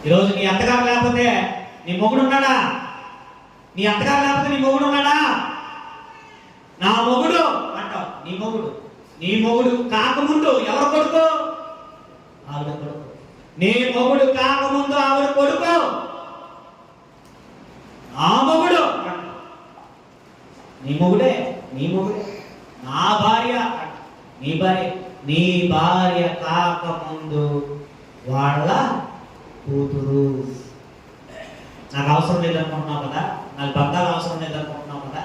ఈరోజు నీ అత్తగారు లేకపోతే నీ మొగుడు ఉన్నాడా? నీ అత్తగారు లేకపోతే నీ మొగుడు ఉన్నాడా? నా మొగుడు అంటావు. నీ మొగుడు కాకముందు ఎవరు కొడుకు? ఆవిడ కొడుకు. నీ మొగుడు కాకముందు ఆవిడ కొడుకు, ఆ మొగుడు నీ మొగుడే, నీ మొగుడే, నా భార్య, నీ భార్య, నీ భార్య కాకముందు వాళ్ళ కూతురు. నాకు అవసరం లేదనుకుంటున్నావు కదా, నాకు బంధాలు అవసరం లేదనుకుంటున్నావు కదా,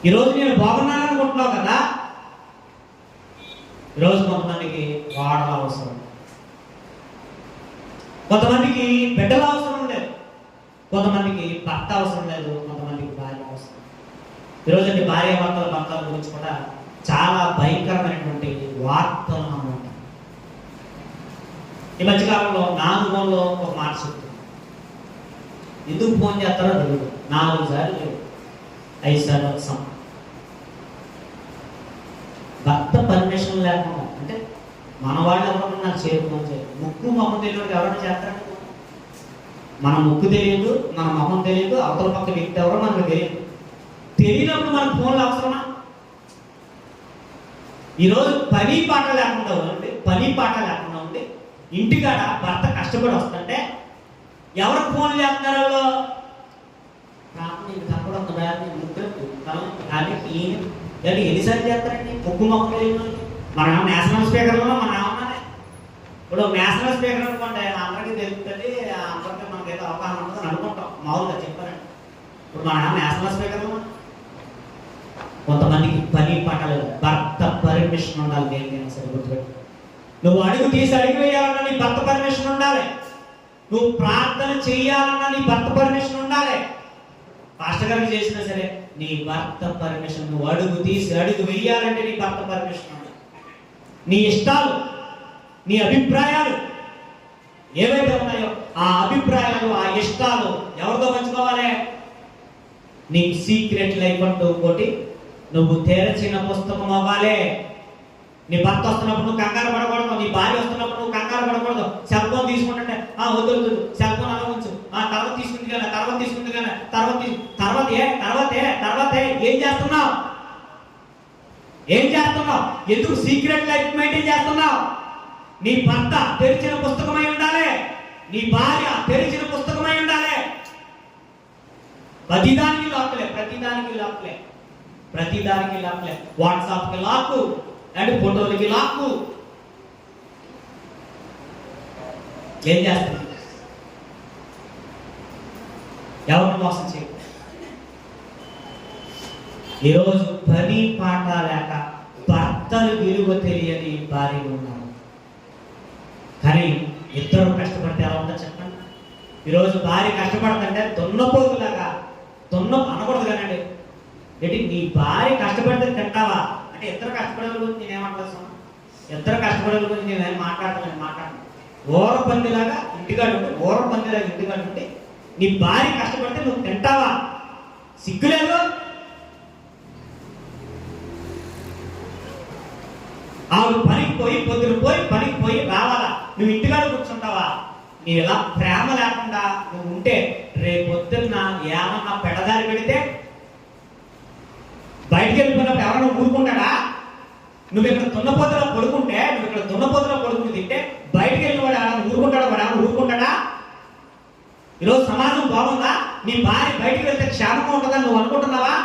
ఈరోజు నేను బాగున్నాను అనుకుంటున్నావు కదా. ఈరోజు కొంతమందికి వాడల అవసరం, కొంతమందికి బిడ్డల అవసరం లేదు, కొంతమందికి భర్త అవసరం లేదు, కొంతమందికి భార్య అవసరం. ఈరోజు భార్య భర్తల బంధాల గురించి కూడా చాలా భయంకరమైనటువంటి వార్తలు మనం ఉంటాం. ఈ మధ్యకాలంలో నా అనుభవంలో ఒక మాట చెప్తుంది. ఎందుకు ఫోన్ చేస్తారో తెలియదు, 4 సార్లు 5 సార్లు వస్తాం. భర్త పర్మిషన్ లేకుండా, అంటే మన వాళ్ళు ఎవరన్నా నాకు ఫోన్ చేయరు. ముక్కు మొహం తెలియదు ఎవరైనా చేస్తారంటే, మన ముక్కు తెలియదు, మన మొహం తెలియదు, అవతల పక్క వ్యక్తి ఎవరో మనకు తెలియదు. తెలియనప్పుడు మనకు ఫోన్లు అవసరమా? ఈరోజు పని పాట లేకుండా ఉండి, పని పాట లేకుండా ఉండి ఇంటికాడ భర్త కష్టపడి వస్తుంటే ఎవరికి ఫోన్ చేస్తున్నారు? ఎన్నిసార్లు చేస్తారండి? ముక్కు మొక్క మన నేషనల్ స్పీకర్లో మన ఏమన్నా ఇప్పుడు నేషనల్ స్పీకర్ అనుకోండి, అందరికీ తెలుస్తుంది, అందరికీ మనకైతే అవగాహన ఉంటుందని అనుకుంటాం. మామూలుగా చెప్పారండి. ఇప్పుడు మన నేషనల్ స్పీకర్లో కొంతమందికి పని పట్టలేదు. భర్త పర్మిషన్ ఉండాలి. దేనికైనా సరే గుర్తుపెట్టు. నువ్వు అడుగు తీసి అడిగి వేయాలన్నా నీ భర్త పర్మిషన్ ఉండాలి. నువ్వు ప్రార్థన చేయాలన్నా నీ భర్త పర్మిషన్ ఉండాలి. పాస్టర్ గారికి చేసినా సరే నీ భర్త పర్మిషన్. నువ్వు అడుగు తీసి అడుగు వేయాలంటే నీ భర్త పర్మిషన్ ఉండాలి. నీ ఇష్టాలు, నీ అభిప్రాయాలు ఏవైతే ఉన్నాయో ఆ అభిప్రాయాలు, ఆ ఇష్టాలు ఎవరితో పంచుకోవాలి? నీకు సీక్రెట్ లైఫ్ అంటూ ఇంకోటి నువ్వు తెరచిన పుస్తకం అవ్వాలి. నీ భర్త వస్తున్నప్పుడు నువ్వు కంగారు పడకూడదు, నీ భార్య వస్తున్నప్పుడు నువ్వు కంగారు పడకూడదు. సెల్ ఫోన్ తీసుకుంటుంటే వద్దు వద్దు, సెల్ ఫోన్ అలా ఉంచు, తర్వాత తీసుకుంది కానీ తర్వాత ఏం చేస్తున్నావు? ఎందుకు సీక్రెట్ లైఫ్ మెయింటైన్ చేస్తున్నావు? నీ భర్త తెరిచిన పుస్తకమై ఉండాలి, నీ భార్య తెరిచిన పుస్తకమై ఉండాలి. ప్రతిదానికి లాక్లే. వాట్సాప్కి లాక్కు అండ్ ఫోటోలకి లాక్కు. ఏం చేస్తుంది? ఎవరిని మోసం చేయ. ఈరోజు పని పాట లేక భర్తలు విలువ తెలియని భార్యలు ఉన్నారు. కానీ ఇద్దరు కష్టపడితే ఎలా ఉందో చెప్పండి. ఈరోజు భార్య కష్టపడుతుంటే దున్నపోతులాగా, అనకూడదు కానండి. ఏంటి నీ భార్య కష్టపడితే తింటావా అంటే, ఇద్దరు కష్టపడే గురించి నేనేమంటాను, ఇద్దరు కష్టపడే గురించి నేనేం మాట్లాడను. ఊరపందిలాగా ఇంటికాడు ఉంటే నీ భార్య కష్టపడితే నువ్వు తింటావా? సిగ్గులేదు. ఆవిడ పనికి పోయి రావాలా, నువ్వు ఇంటికాడ కూర్చుంటావా? నీ ఇలా ప్రేమ లేకుండా నువ్వు ఉంటే రేపొద్దున్న ఏమన్నా పెడదారి పెడితే బయటికి వెళ్ళిపోయినప్పుడు ఎవరైనా ఊరుకుంటాడా? నువ్వు ఇక్కడ దున్నపోతలో పడుకుంటే తింటే బయటికి వెళ్ళిన వాడు ఎవరైనా ఊరుకుంటాడా? ఈరోజు సమాజం బాగుందా? నీ భార్య బయటికి వెళ్తే క్షేమంగా ఉంటుందని నువ్వు అనుకుంటున్నావా?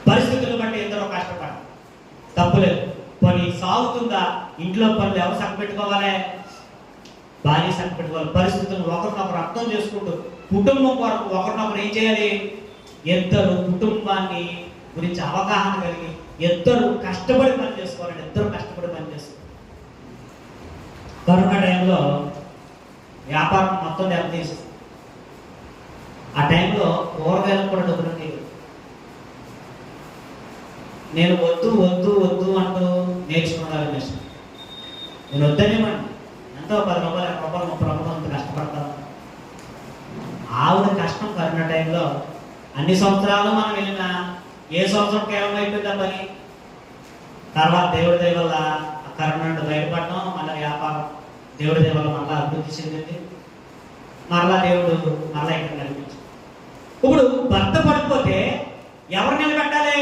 పరిస్థితులను బట్టి ఎందరో కష్టపడ, తప్పులేదు. పని సాగుతుందా? ఇంట్లో పనులు ఎవరు సరిపెట్టుకోవాలి? భార్య సరిపెట్టుకోవాలి. పరిస్థితులను ఒకరినొకరు అర్థం చేసుకుంటూ కుటుంబం కొరకు ఒకరినొకరు ఏం చేయాలి? ఇద్దరు కుటుంబాన్ని గురించి అవగాహన కలిగి ఇద్దరు కష్టపడి పని చేసుకోవాలండి. కరోనా టైంలో వ్యాపారం మొత్తం దెబ్బతీసింది. ఆ టైంలో కూరగాయలకు కూడా డబ్బులు తీరు. నేను వద్దు అంటూ నేర్చుకున్నాను మిషన్. నేను వద్దనేమండి, ఎంతో 10 రూపాయలు 20 రూపాయలు 30 రూపాయలు అంత కష్టపడతాను. ఆవిడ కష్టం కరోనా టైంలో అన్ని సంవత్సరాలు మనం వెళ్ళినా ఏ సంవత్సరం కేవలం అయిపోయిందా పని. తర్వాత దేవుడి దయ వల్ల కరోనా నుండి బయటపడడం, మళ్ళీ వ్యాపారం దేవుడి దయ వల్ల మళ్ళీ అభివృద్ధి చెందింది. మరలా దేవుడు ఇక్కడ నడిపించాడు. ఇప్పుడు భర్త పడిపోతే ఎవరు నిలబెట్టాలి?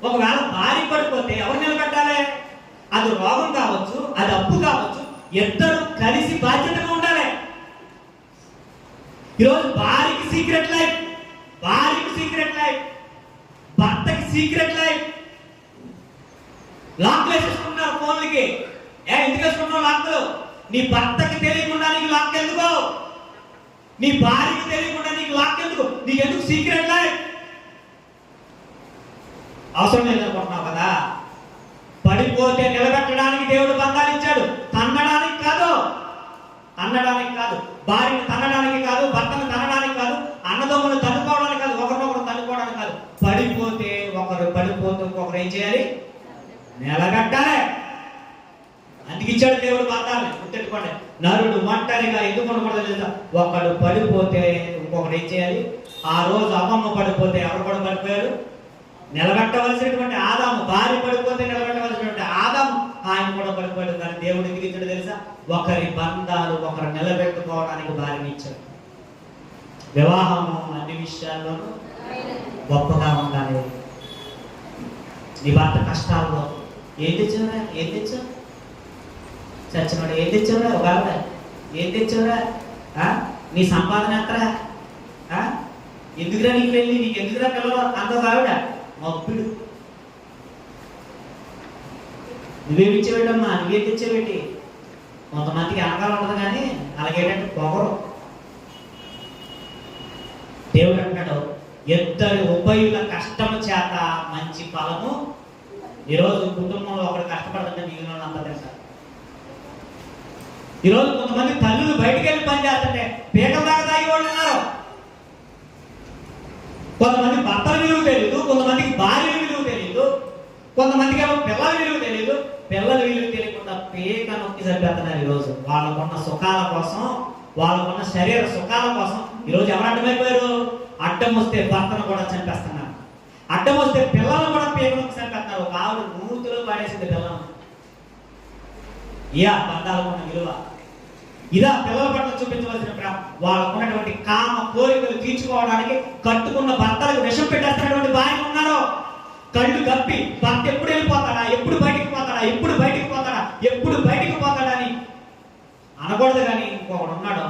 ఒకవేళ భార్య పడిపోతే ఎవరు నిలబెట్టాలి? ఆ అది రోగం కావచ్చు, అది అప్పు కావచ్చు, ఇద్దరు కలిసి బాధ్యతగా ఉండాలి. ఈరోజు భార్యకి సీక్రెట్ లైఫ్, భర్తకి సీక్రెట్ లైఫ్. లాక్ వేసేసుకుంటున్నారు ఫోన్లకి. ఎందుకు వేసుకుంటున్నావు లాక్లు? నీ భర్తకి తెలియకుండా నీకు లాక్ ఎందుకో, నీ భార్యకి తెలియకుండా నీకు లాక్ ఎందుకు? నీకెందుకు సీక్రెట్ లైఫ్? అవసరం లేదనుకుంటున్నావు కదా. పడిపోతే నిలబెట్టడానికి దేవుడు బంధాలు ఇచ్చాడు, తన్నడానికి కాదు. భార్యను తన్నడానికి కాదు, భర్తను తన్నడానికి కాదు, అన్నదమ్ములు తన్నుకోవడానికి కాదు, ఒకరినొకరు తన్నుకోవడానికి కాదు. పడిపోతే ఇంకొకరు ఏం చేయాలి? నిలబెట్టాలి. అందుకు ఇచ్చాడు దేవుడు బంధాలని. గుర్తెట్టుకోండి, నరుడు ఒంటరిగా ఎందుకు ఉండకూడదు తెలుసా? ఒకడు పడిపోతే ఇంకొకరు ఏం చేయాలి? ఆ రోజు అమ్మమ్మ పడిపోతే ఎవరు కూడా పడిపోయాడు? నిలబెట్టవలసినటువంటి ఆదాము. భార్య పడిపోతే నిలబెట్టవలసినటువంటి ఆదాము, ఆయన కూడా పడిపోయాడు. కానీ దేవుడు ఎందుకు ఇచ్చాడు తెలుసా? ఒకరి బంధాలు ఒకరు నిలబెట్టుకోవడానికి భార్యని ఇచ్చాడు. వివాహము అన్ని విషయాల్లోనూ గొప్పగా ఉండాలి. నీ భర్త కష్టాల్లో ఏం తెచ్చావు? చచ్చినోడు ఏం తెచ్చావురా? ఒక ఆవిడ ఏం తెచ్చావురా? నీ సంపాదన ఎంతరా? ఎందుకురా నీకు వెళ్ళి, నీకు ఎందుకురా పిల్లలు అంత? ఒక ఆవిడ మబ్బుడు. నువ్వేమి ఇచ్చేవేటమ్మా? నువ్వేం తెచ్చేవేటి? కొంతమందికి అనకాలం ఉండదు, కానీ అలాగేటంటే పొగరు. దేవుడు అంటాడు, ఇద్దరు ఉభయుల కష్టము చేత మంచి ఫలము. ఈరోజు కుటుంబంలో ఒకరు కష్టపడుతుంటే మిగిలిన వాళ్ళు అంతా తింటారు. ఈరోజు కొంతమంది తల్లులు బయటికి వెళ్ళి పని చేస్తుంటే పీకల దాకా తాగి వాళ్ళు ఉన్నారు. కొంతమంది భర్తల విలువ తెలియదు, కొంతమందికి భార్య విలువ తెలియదు, కొంతమందికి ఏమో పిల్లల విలువ తెలియదు. పిల్లల విలువ తెలియకుండా పీక నొక్కి సరిపెడుతున్నారు. ఈరోజు వాళ్ళకున్న సుఖాల కోసం, వాళ్ళకున్న శరీర సుఖాల కోసం ఈరోజు ఎవరు అడ్డమైపోయారు? అడ్డం వస్తే భర్తను కూడా చంపేస్తున్నారు, అడ్డం వస్తే పిల్లలను కూడా పీక నొక్కి చంపేస్తున్నారు. ఒక ఆవిడ మూర్తిలో పాడేసింది పిల్లలను. బంధాలకు ఉన్న విలువ ఇదా? పిల్లల పట్ల చూపించవలసిన ప్రేమ. వాళ్ళకు ఉన్నటువంటి కామ కోరికలు తీర్చుకోవడానికి కట్టుకున్న భర్తలకు విషం పెట్టేస్తున్నటువంటి భార్య ఉన్నారు. కళ్ళు కప్పి భర్త ఎప్పుడు వెళ్ళిపోతాడా, ఎప్పుడు బయటికి పోతాడని అనకూడదు. కానీ ఇంకొకడు ఉన్నాడు,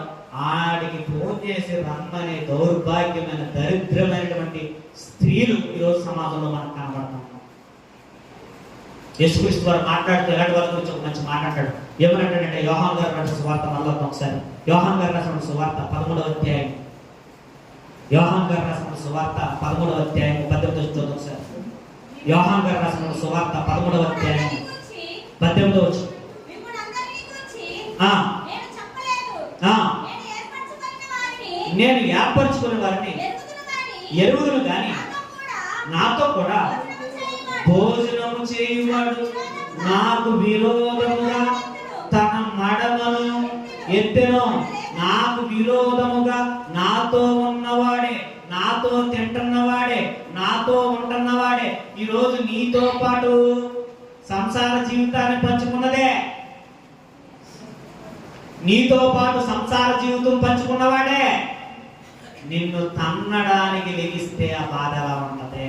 ఆడికి ఫోన్ చేసి రమ్మనే దౌర్భాగ్యమైన దరిద్రమైనటువంటి స్త్రీలు ఈరోజు సమాజంలో మనకు కనబడుతున్నాం. యేసుక్రీస్తు వారు మాట్లాడుతూ ఎలాంటి వాళ్ళ గురించి ఒక మంచి మాట్లాడాడు. ఏమనంటే, యోహాను గారు రాసిన సువార్త, మళ్ళీ ఒకసారి యోహాను గారు రాసిన సువార్త 13వ అధ్యాయం, యోహాను గారు రాసిన సువార్త 13వ అధ్యాయం 18వ ఒకసారి. యోహాను గారు రాసిన సువార్త 13వ అధ్యాయం 18వ వచనం. నేను ఏర్పరచుకున్న వారిని ఎరుగుదును గాని నాతో కూడా భోజనము చేయువాడు నాకు విరోధముగా తన మడమను ఎత్తెను. నాకు విరోధముగా నాతో ఉన్నవాడే, నాతో తింటున్నవాడే, నాతో ఉంటున్నవాడే. ఈరోజు నీతో పాటు సంసార జీవితాన్ని పంచుకున్నదే, నీతో పాటు సంసార జీవితం పంచుకున్నవాడే నిన్ను తన్నడానికి లెగిస్తే ఆ బాధ ఎలా ఉంటది?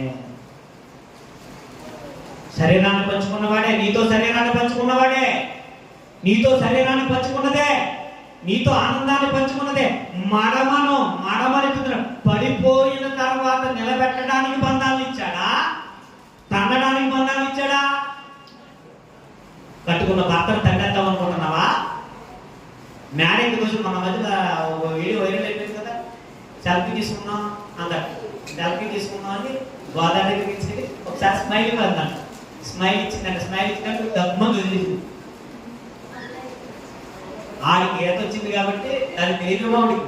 శరీరాన్ని పంచుకున్నవాడే, నీతో శరీరాన్ని పంచుకున్నవాడే, నీతో శరీరాన్ని పంచుకున్నదే, నీతో ఆనందాన్ని పంచుకున్నదే. మడమని పడిపోయిన తర్వాత నిలబెట్టడానికి బంధాలు ఇచ్చాడా? తన్నడానికి బంధాలు ఇచ్చాడా? కట్టుకున్న భర్తను తండేద్దాం అనుకుంటున్నావా? మ్యారేజ్ కోసం మన మధ్య వీడియో వైరల్ అయిపోయింది కదా, సెల్ఫీ తీసుకున్నాం అన్నాడు. సెల్ఫీ తీసుకున్నాం అని గోదావరి దగ్గరికి ఇచ్చి ఒకసారి స్మైల్ అన్నాడు. స్మైల్ ఇచ్చినట్టు దమ్మం వదిలేసింది. ఆడికి ఏత వచ్చింది కాబట్టి దాన్ని తెలియదు. వాడికి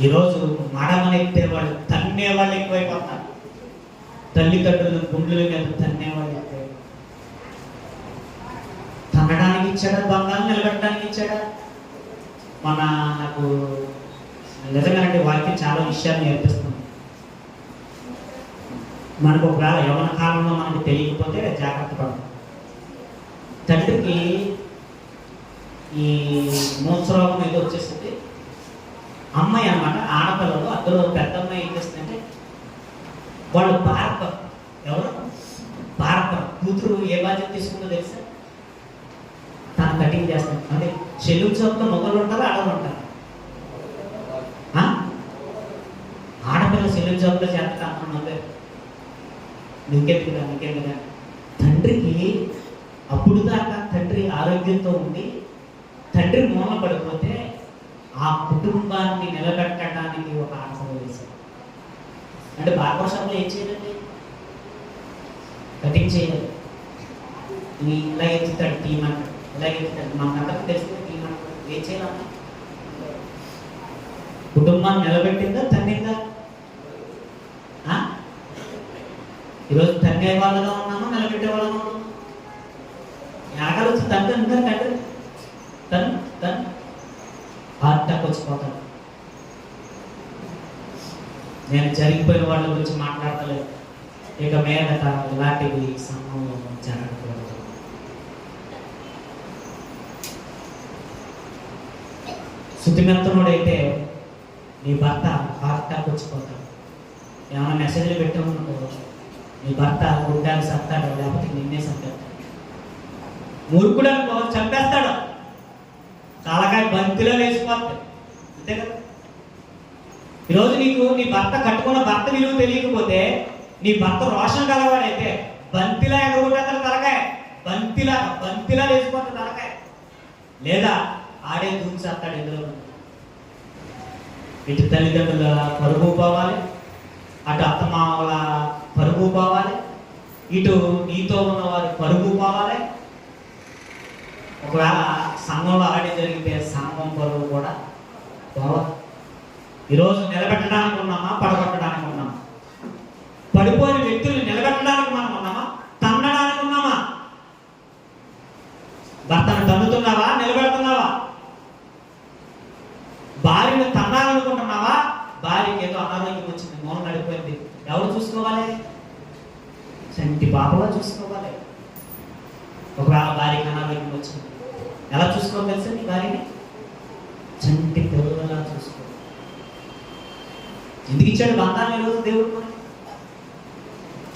ఈరోజు మడమనెత్తేవాళ్ళు, తన్నేవాళ్ళు ఎక్కువైపోతున్నారు. తల్లిదండ్రులు గుండెల మీద తన్నేవాళ్ళు ఎక్కువ. తన్నడానికి ఇచ్చాడా? బంధాలు నిలబెట్టడానికి ఇచ్చాడా? నాకు నిజంగానంటే వాక్యం చాలా విషయాలు నేర్పిస్తుంది. మనకు ఒకవేళ యవ్వన కాలంలో మనకు తెలియకపోతే జాగ్రత్త పడదు. తండ్రికి ఈ మూత్సరోగం ఏదో వచ్చేసింది. అమ్మాయి అన్నమాట, ఆడపిల్లలు. అందులో పెద్ద అమ్మాయి ఏం చేస్తుందంటే, వాళ్ళు పార్క్ ఎవరు కూతురు ఏ బాధ్యత తీసుకుందో తెలుసా? తను కటింగ్ చేస్తాను అంటే సెలూన్ షాప్లో మొగలు ఉంటారా ఆడవాళ్ళు ఉంటారా? ఆడపిల్ల సెలూన్ షాప్లో చేస్తా అంటున్నాను. నీకేం కదా తండ్రికి అప్పుడు దాకా తండ్రి ఆరోగ్యంతో ఉండి తండ్రి మూల పడిపోతే ఆ కుటుంబాన్ని నిలబెట్టడానికి ఒక ఆసన వేశారు. అంటే బార్బర్ షాప్లో ఏం చేయాలండి? కటింగ్ చేయాలి. ఇలా ఎత్తుతాడు టీం అంటాడు, ఇలా ఎత్తుతాడు. మా అందరికి తెలిసిన టీం అంటాడు. ఏం చేయాలన్నా కుటుంబాన్ని నిలబెట్టిందా తన్నిందా? ఈరోజు తన్నే వాళ్ళగా ఉన్నామా నిలబెట్టే వాళ్ళగా ఉన్నామా? ఆకలి వచ్చి తండ్రి అందరు తండ్రి తను హార్ట్ అటాక్ వచ్చిపోతాడు. నేను జరిగిపోయిన వాళ్ళ గురించి మాట్లాడతలేదు. ఇక మీదట ఇలాంటివి సమయంలో జరగకూడదు. శుద్ధిమంతుడైతే నీ భర్త హార్ట్ అటాక్ వచ్చిపోతాడు. ఏమైనా మెసేజ్లు పెట్టామనుకో, నీ భర్త గుడ్డాన్ని సత్తాడు, లేకపోతే నిన్నే సత్తాడు. మూర్ఖుడు అనుకో చంపేస్తాడు, చాలాకాయ బంతిలో వేసిపోతాడు. అంతే కదా. ఈరోజు నీకు నీ భర్త కట్టుకున్న భర్త విలువ తెలియకపోతే, నీ భర్త రోషం కలవాడైతే బంతిలా ఎగరగొట్టేస్తాడు తలకాయ, బంతిలా వేసిపోతాడు తలకాయ. లేదా ఆడే దూచేస్తాడు. ఇందులో ఇటు తల్లిదండ్రుల పరుగు పోవాలి, అటు అత్తమామల పరుగు పోవాలి, ఇటు నీతో ఉన్న వారి పరుగు పోవాలి. ఒకవేళ సంఘంలో ఆడే జరిగితే సంఘం పరువు కూడా పోవాలి. ఈరోజు నిలబెట్టడానికి ఉన్నామా, పడగొట్టడానికి ఉన్నామా? పడిపోయిన వ్యక్తుల్ని నిలబెట్టడానికి మనం ఉన్నామా, తన్నడానికి ఉన్నామా? భర్తను తన్నుతున్నావా, నిలబెడుతున్నావా? భార్యను తన్నాలనుకుంటున్నావా? భార్యకి ఏదో అనారోగ్యం వచ్చింది, మౌనం నడిపోయింది, ఎవరు చూసుకోవాలి? చంటి పాపలా చూసుకోవాలి. ఒకవేళ భార్యకి అనారోగ్యం వచ్చింది, ఎలా చూసుకోవాలి తెలుసా? నీ భార్యని చంటి పిల్లలా చూసుకో. ఎందుకు ఇచ్చాడు బంధాన్ని ఈరోజు దేవుడు మనకి?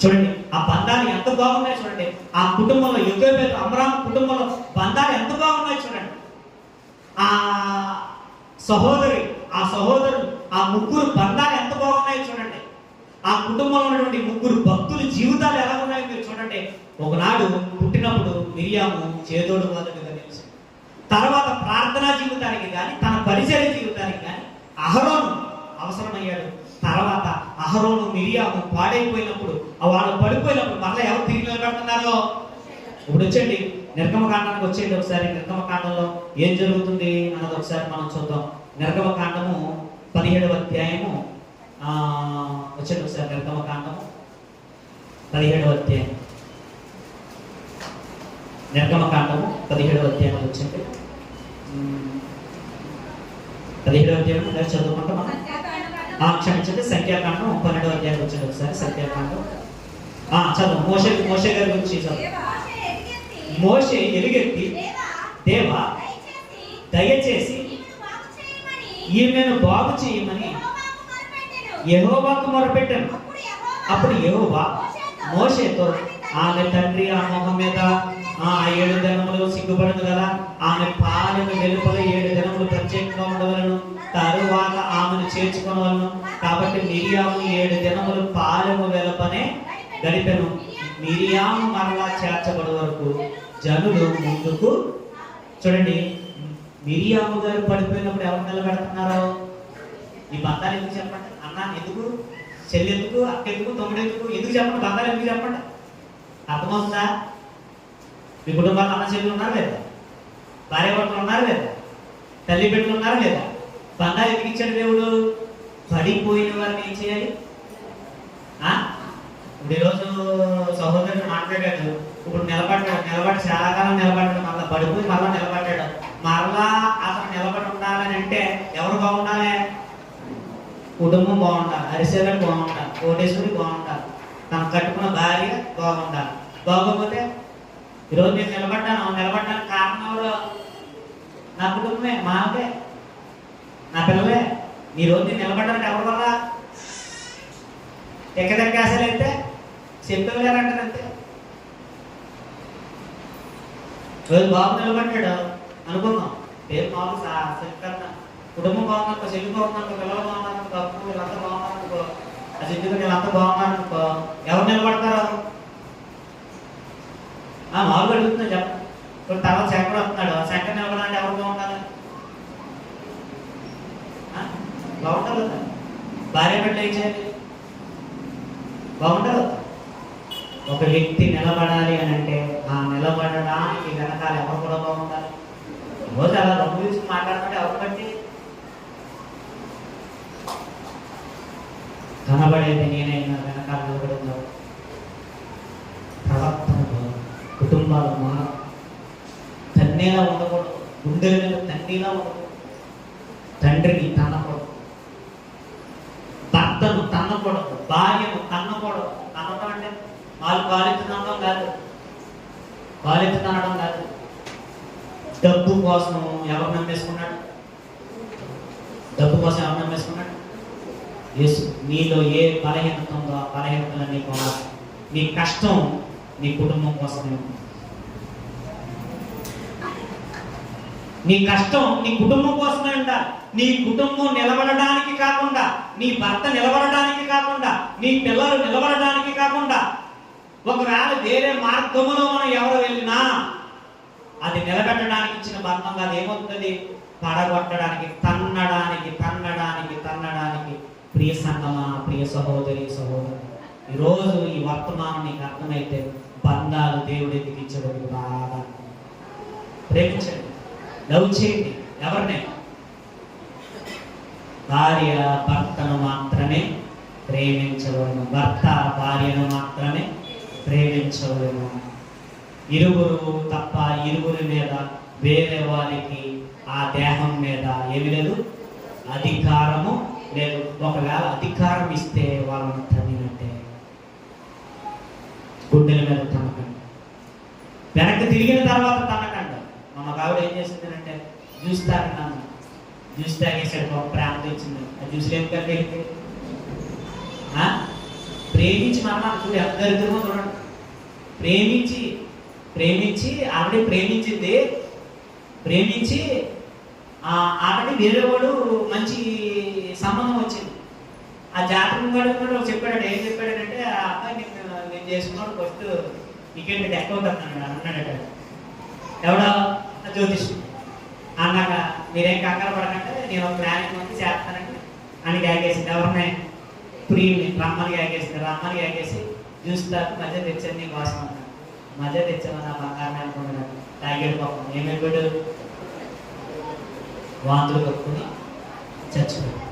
చూడండి ఆ బంధాలు ఎంత బాగున్నాయి చూడండి. ఆ కుటుంబంలో యోగేబేలు అమరాం కుటుంబంలో బంధాలు ఎంత బాగున్నాయి చూడండి. ఆ సహోదరులు ఆ ముగ్గురు బంధాలు ఎంత బాగున్నాయి చూడండి. ఆ కుటుంబంలో ఉన్నటువంటి ముగ్గురు భక్తుల జీవితాలు ఎలా ఉన్నాయో మీరు చూడండి. ఒకనాడు పుట్టినప్పుడు మిరియాము చేదోడు వాదుడుగా నిలిచింది. తర్వాత ప్రార్థనా జీవితానికి కానీ తన పరిచర్య జీవితానికి కానీ అహరోను అవసరమయ్యాడు. తర్వాత అహరోను మిరియాము పాడైపోయినప్పుడు, వాళ్ళు పడిపోయినప్పుడు మళ్ళీ ఎవరు తిరిగి నిలబెడుతున్నారో? ఇప్పుడు వచ్చేయండి నిర్గమకాండానికి వచ్చేయండి. ఒకసారి నిర్గమకాండంలో ఏం జరుగుతుంది అన్నది ఒకసారి మనం చూద్దాం. నిర్గమకాండము 17వ అధ్యాయము వచ్చేయండి ఒకసారి. నిర్గమకాండము 17వ అధ్యాయం, నిర్గమకాండము 17వ అధ్యాయం వచ్చేయండి. 17వ అధ్యాయం చదువుకుంటాం మనం. క్షమించండి, సంఖ్యాకాండం 12వ అధ్యాయం వచ్చేది ఒకసారి. సంఖ్యాకాండం చదువు. మోషే గారి గురించి చదువు. మోషే ఎలుగెత్తి, దేవా దయచేసి ఈమెను బాగు చేయమని యెహోవాకు మొరపెట్టాను. అప్పుడు యెహోవా మోషేతో, ఆమె తండ్రి ఆ మొహం మీద 7 దినములు సిగ్గుపడదు కదా, ఆమె పాలెము వెలుపల 7 దినములు ప్రత్యేకంగా ఉండవలను, తరువాత ఆమెను చేర్చుకోవలను. కాబట్టి మిరియాము 7 దినములు పాలెము వెలుపనే గడిపెను. మిరియాము మరలా చేర్చబడి వరకు జనులు ముందుకు. చూడండి, మిరియాము గారు పడిపోయినప్పుడు ఎవరు నిలబెడుతున్నారో? ఈ బంధాలు ఎందుకు చెప్పండి? అన్న ఎందుకు, చెల్లి ఎందుకు, అక్క ఎందుకు, తమ్ముడు ఎందుకు చెప్పండి? బంధాలు ఎందుకు చెప్పండి? అర్థమవుతుందా? మీ కుటుంబాల్లో అన్న చెల్లి ఉన్నారు లేదా? భార్య భర్తలు ఉన్నారు లేదా? తల్లి బిడ్డలు ఉన్నారు లేదా? బంధాలు ఎందుకు ఇచ్చాడు దేవుడు? పడిపోయిన వారిని ఏం చేయాలి? ఇప్పుడు ఈరోజు సహోదరుడు మాట్లాడాడు, ఇప్పుడు నిలబడి చాలా కాలం నిలబడ్డాడు, మళ్ళీ పడిపోయి మళ్ళీ నిలబడ్డాడు. మరలా అతను నిలబడి ఉండాలని అంటే ఎవరు బాగుండాలి? కుటుంబం బాగుండాలి, హరిసేవుడు బాగుండాలి, కోటేశ్వరి బాగుండాలి, తను కట్టుకున్న భార్య బాగుండాలి. బాగోకపోతే ఈరోజు నేను నిలబడ్డానికి కారణం ఎవరు? నా కుటుంబమే, మాకే, నా పిల్లలే. ఈరోజు నేను నిలబడ్డానికి ఎవరి వల్ల? ఎక్కదెక్కేసలు అయితే చెప్పేవారంటారు అంతే. రోజు బాబు నిలబడ్డాడు అనుకుందాం, పేరు మామూలు కన్నా కుటుంబం బాగుందనుకో, చెల్లి బాగుందనుకో, పిల్లలు బాగున్నారనుకో, అప్పుడు వీళ్ళంతా బాగున్నారనుకో, ఆ చెల్లి వీళ్ళంతా బాగున్నారనుకో, ఎవరు నిలబడతారు? మామూలు అడుగుతున్నా చెప్పండి. ఇప్పుడు తర్వాత శంకర్ వస్తున్నాడు, శంకర్ నిలబడాలంటే ఎవరు బాగుండాలి? బాగుంటారు కదా. భార్య బిడ్డలు ఏం చేయాలి? బాగుంటారు. ఒక వ్యక్తి నిలబడాలి అని అంటే ఆ నిలబడడానికి వెనకాల ఎవరు కూడా బాగుండాలి? రోజు అలా రంగు తీసుకుని మాట్లాడుతుంటే ఎవరు బట్టి కనబడేది నేనైనా వెనకాల నిలబడిందో ప్రవర్తనలో కుటుంబాలు తన్నేలా ఉండకూడదు, గుండెల మీద తన్నీలా ఉండకూడదు. తండ్రిని తన్నకూడదు, భర్తను తన్నకూడదు, భార్యను తన్నకూడదు. తన్నడం అంటే వాళ్ళు కాలెత్తి తనడం కాదు, కాలెత్తి తనడం కాదు. డబ్బు కోసం ఎవరు నమ్మేసుకున్నాడు? డబ్బు కోసం ఎవరు నమ్మేసుకున్నాడు? యేసు. నీలో ఏ బలహీనత ఉందో ఆ బలహీనతలన్నీ కూడా నీ కష్టం నీ కుటుంబం కోసమే ఉంది. నీ కష్టం నీ కుటుంబం కోసమే ఉండాలి. నీ కుటుంబం నిలబడడానికి కాకుండా, నీ భర్త నిలబడడానికి కాకుండా, నీ పిల్లలు నిలబడడానికి కాకుండా, ఒకవేళ వేరే మార్గములో మనం ఎవరు వెళ్ళినా అది నిలబెట్టడానికి ఇచ్చిన బంధం కాదు. ఏమవుతుంది? పడగొట్టడానికి, తన్నడానికి తన్నడానికి తన్నడానికి. ప్రియ సంగమా, ప్రియ సహోదరి సహోదరు, ఈరోజు ఈ వర్తమానం నీకు అర్థమైతే బంధాలు దేవుడు ఎందుకు ఇచ్చాడు? బాగా ప్రేమించండి, లవ్ చేయండి. ఎవరినే? భార్య భర్తను మాత్రమే ప్రేమించవలను, భర్త భార్యను మాత్రమే ప్రేమించవలను. ఇరువురు తప్ప ఇరువురి మీద వేరే వారికి ఆ దేహం మీద ఏమి లేదు, అధికారము లేదు. ఒకవేళ అధికారం ఇస్తే వాళ్ళని తగినట్టే. గుండెల మీద తనకండి, వెనక్కి తిరిగిన తర్వాత తనకండి. మన ఆవిడ ఏం చేసిందంటే జ్యూస్ తాగినాను, జ్యూస్ తాగేసాడు, ఒక ప్రేమ తెచ్చింది. ఆ జ్యూస్లో ఏం కలిపి ప్రేమించి మరణాలు చూడు ఎంత దరిద్రమో చూడండి. ప్రేమించి ప్రేమించి ఆల్రెడీ ప్రేమించింది, ప్రేమించి ఆల్రెడీ వేరేవాడు మంచి సంబంధం వచ్చింది. ఆ జాతకం కూడా చెప్పాడు. ఏం చెప్పాడంటే ఆ అబ్బాయి నేను చేసుకున్నాడు ఫస్ట్ నీకేంటి అకౌంట్ అన్నాడట. ఎవడో జ్యోతిష్యం అన్నాక మీరేం కంగారు పడకంటే నేను ఒక ప్లానింగ్ మంది చేస్తానంటే అని ఆగేసింది. ఎవరినే? ప్రియుని రమ్మని ఆగేసింది. రమ్మని ఆగేసి చూస్తారు మధ్య తెచ్చాను నీ కోసం అన్నాడు. మధ్య తెచ్చాను నా బంగారం అనుకున్నాడు. తాగేడు పాపం ఏమైపోయాడు? వాంతులు కప్పుకొని చచ్చిపోయాడు.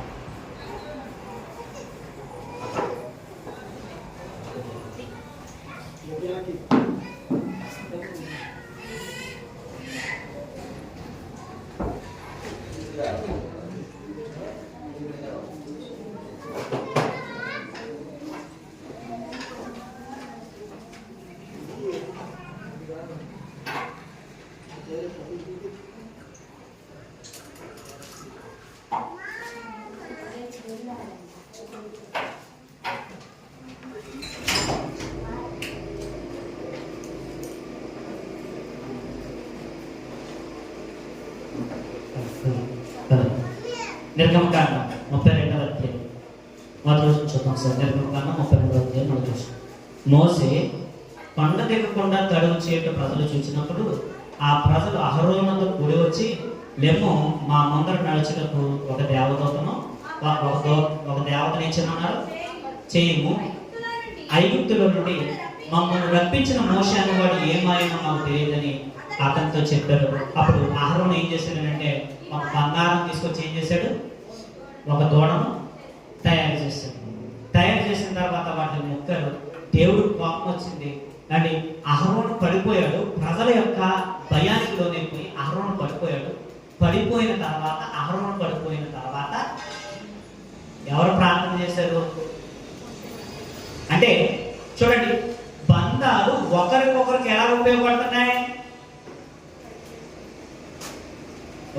నిర్గమకాండం 32వ అధ్యాయం మొదటి రోజు చూద్దాం సార్. నిర్గమకాండం 32వ అధ్యాయం మొదటి రోజు. మోసే కొండ దిగకుండా తడువు చేయట ప్రజలు చూసినప్పుడు ఆ ప్రజలు అహరోనుతో కూడి వచ్చి, లెమ్ము మా ముందర నడుచుటకు ఒక దేవదూతను ఒక దేవతను ఇచ్చినన్నారు చేయము. ఐగుప్తుల నుండి మమ్మల్ని రప్పించిన మోషే అనేవాడు ఏమాయనో మాకు తెలియదని అతనితో చెప్పారు. అప్పుడు అహరోను ఏం చేశాడంటే ఒక బంగారం తీసుకొచ్చి ఏం చేశాడు? ఒక దూడను తయారు చేశాడు. తయారు చేసిన తర్వాత వాటిని మొక్కారు. దేవుడు కోపం వచ్చింది కానీ అహరోను పడిపోయాడు. ప్రజల యొక్క భయానికి లోనైపోయి అహరోను పడిపోయాడు. పడిపోయిన తర్వాత ఎవరు ప్రార్థన చేశారు అంటే చూడండి, బంధాలు ఒకరికొకరికి ఎలా ఉపయోగపడుతున్నాయి?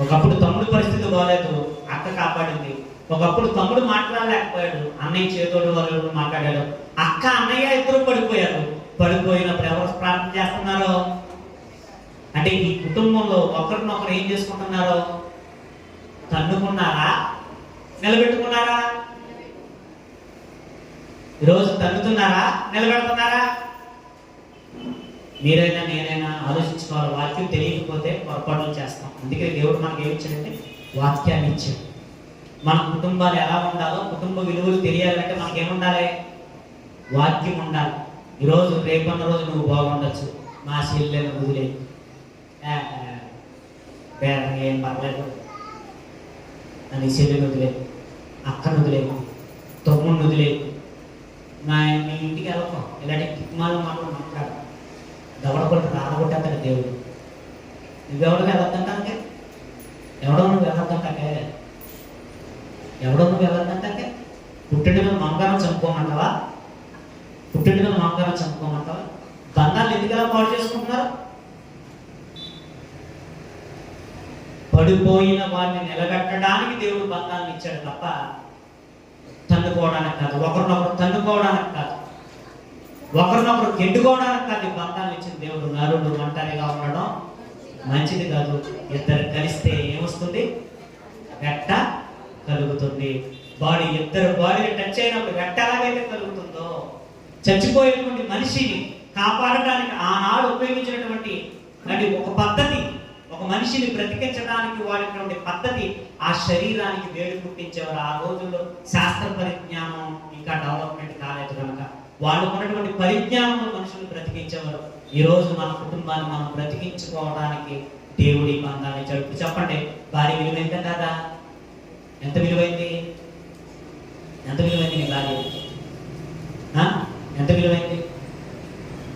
ఒకప్పుడు తమ్ముడు పరిస్థితి బాగాలేదు, అక్క కాపాడింది. ఒకప్పుడు తమ్ముడు మాట్లాడలేకపోయాడు, అన్నయ్య చేతోడు వాళ్ళు మాట్లాడాడు. అక్క అన్నయ్య ఇద్దరు పడిపోయారు. పడిపోయినప్పుడు ఎవరు ప్రార్థన చేస్తున్నారు అంటే ఈ ఒకరినొకరు ఏం చేసుకుంటున్నారు? తన్నుకున్నారా, నిలబెట్టుకున్నారా? ఈరోజు తన్నుతున్నారా, నిలబెడుతున్నారా? మీరైనా నేనైనా ఆలోచించుకోవాలి. వాక్యం తెలియకపోతే పొరపాట్లు చేస్తాం. అందుకే దేవుడు మనకి ఏమి ఇచ్చాడంటే వాక్యాన్ని ఇచ్చాడు. మన కుటుంబాలు ఎలా ఉండాలో, కుటుంబ విలువలు తెలియాలంటే మనకేముండాలి? వాక్యం ఉండాలి. ఈరోజు రేపన్న రోజు నువ్వు బాగుండొచ్చు, మా చెల్లెని వదిలేదు, ఏం పర్లేదు, అని చెల్లెని వదిలేదు, అక్కను వదిలేదు, తమ్ముడిని వదిలేదు, మీ ఇంటికి వెళ్ళకం, ఇలాంటి దిక్మాలు మాట్లాడు దవడకొట్టు రాడగొట్టేస్తాడు దేవుడు. నువ్వెవడో వెళ్ళొద్దంటే ఎవడో నువ్వు వెళ్ళొద్దంటే ఎవడో నువ్వు వెళ్ళొద్దంటే పుట్టిన మీద మమకారం చంపుకోమంటావా? పుట్టిన మీద మమకారం చంపుకోమంటావా? బంధాలు ఎందుకలా పాడు చేసుకుంటున్నారు? పడిపోయిన వారిని నిలబెట్టడానికి దేవుడు బంధాలను ఇచ్చాడు తప్ప తన్నుకోవడానికి కాదు. ఒకరినొకరు తన్నుకోవడానికి కాదు, ఒకరినొకరు గెంటుకోవడానికి కాదు ఈ బంధాలను ఇచ్చిన దేవుడు. నరుడు ఒంటరిగా ఉండడం మంచిది కాదు. ఇద్దరు కలిస్తే ఏమొస్తుంది? వెట్ట కలుగుతుంది. ఇద్దరు బాడీని టచ్ అయినప్పుడు వెట్ట ఎలాగైతే కలుగుతుందో, చచ్చిపోయేటువంటి మనిషిని కాపాడటానికి ఆనాడు ఉపయోగించినటువంటి ఒక పద్ధతి, ఒక మనిషిని బ్రతికించడానికి వాడినటువంటి పద్ధతి, ఆ శరీరానికి వేడి పుట్టించేవారు. ఆ రోజుల్లో శాస్త్ర పరిజ్ఞానం ఇంకా డెవలప్మెంట్ కాలేదు కనుక వాళ్ళు ఉన్నటువంటి పరిజ్ఞానంలో మనుషులు బ్రతికించేవారు. ఈ రోజు మన కుటుంబాన్ని మనం బ్రతికించుకోవడానికి దేవుడి బంధాన్ని ఇచ్చాడు. చెప్పండి, భార్య విలువ ఎంత కాదా? ఎంత విలువైంది? ఎంత విలువైంది నీ భార్య? ఎంత విలువైంది?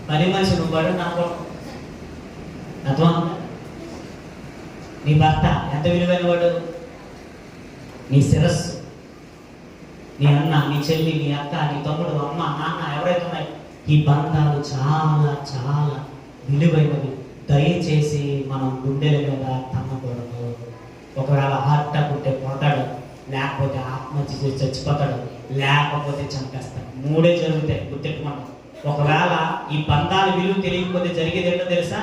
పని మనిషి నువ్వు వాడు నాకు అర్థం. నీ భర్త ఎంత విలువైన వాడు? నీ శిరస్సు, నీ అన్న, నీ చెల్లి, నీ అక్క, నీ తమ్ముడు, అమ్మ, నాన్న ఎవరైతే ఉన్నాయి, ఈ బంధాలు చాలా చాలా విలువైనవి. దయచేసి మనం గుండెల మీద తన్నకూడదు. ఒకవేళ హార్ట్ అటాక్ ఉంటే పోతాడు, లేకపోతే ఆత్మహత్య చేసి చచ్చిపోతాడు, లేకపోతే చంపేస్తాడు. మూడే జరుగుతాయి, గుర్తెట్టుకోండి. ఒకవేళ ఈ బంధాల విలువ తెలియకపోతే జరిగేది ఏంటో తెలుసా?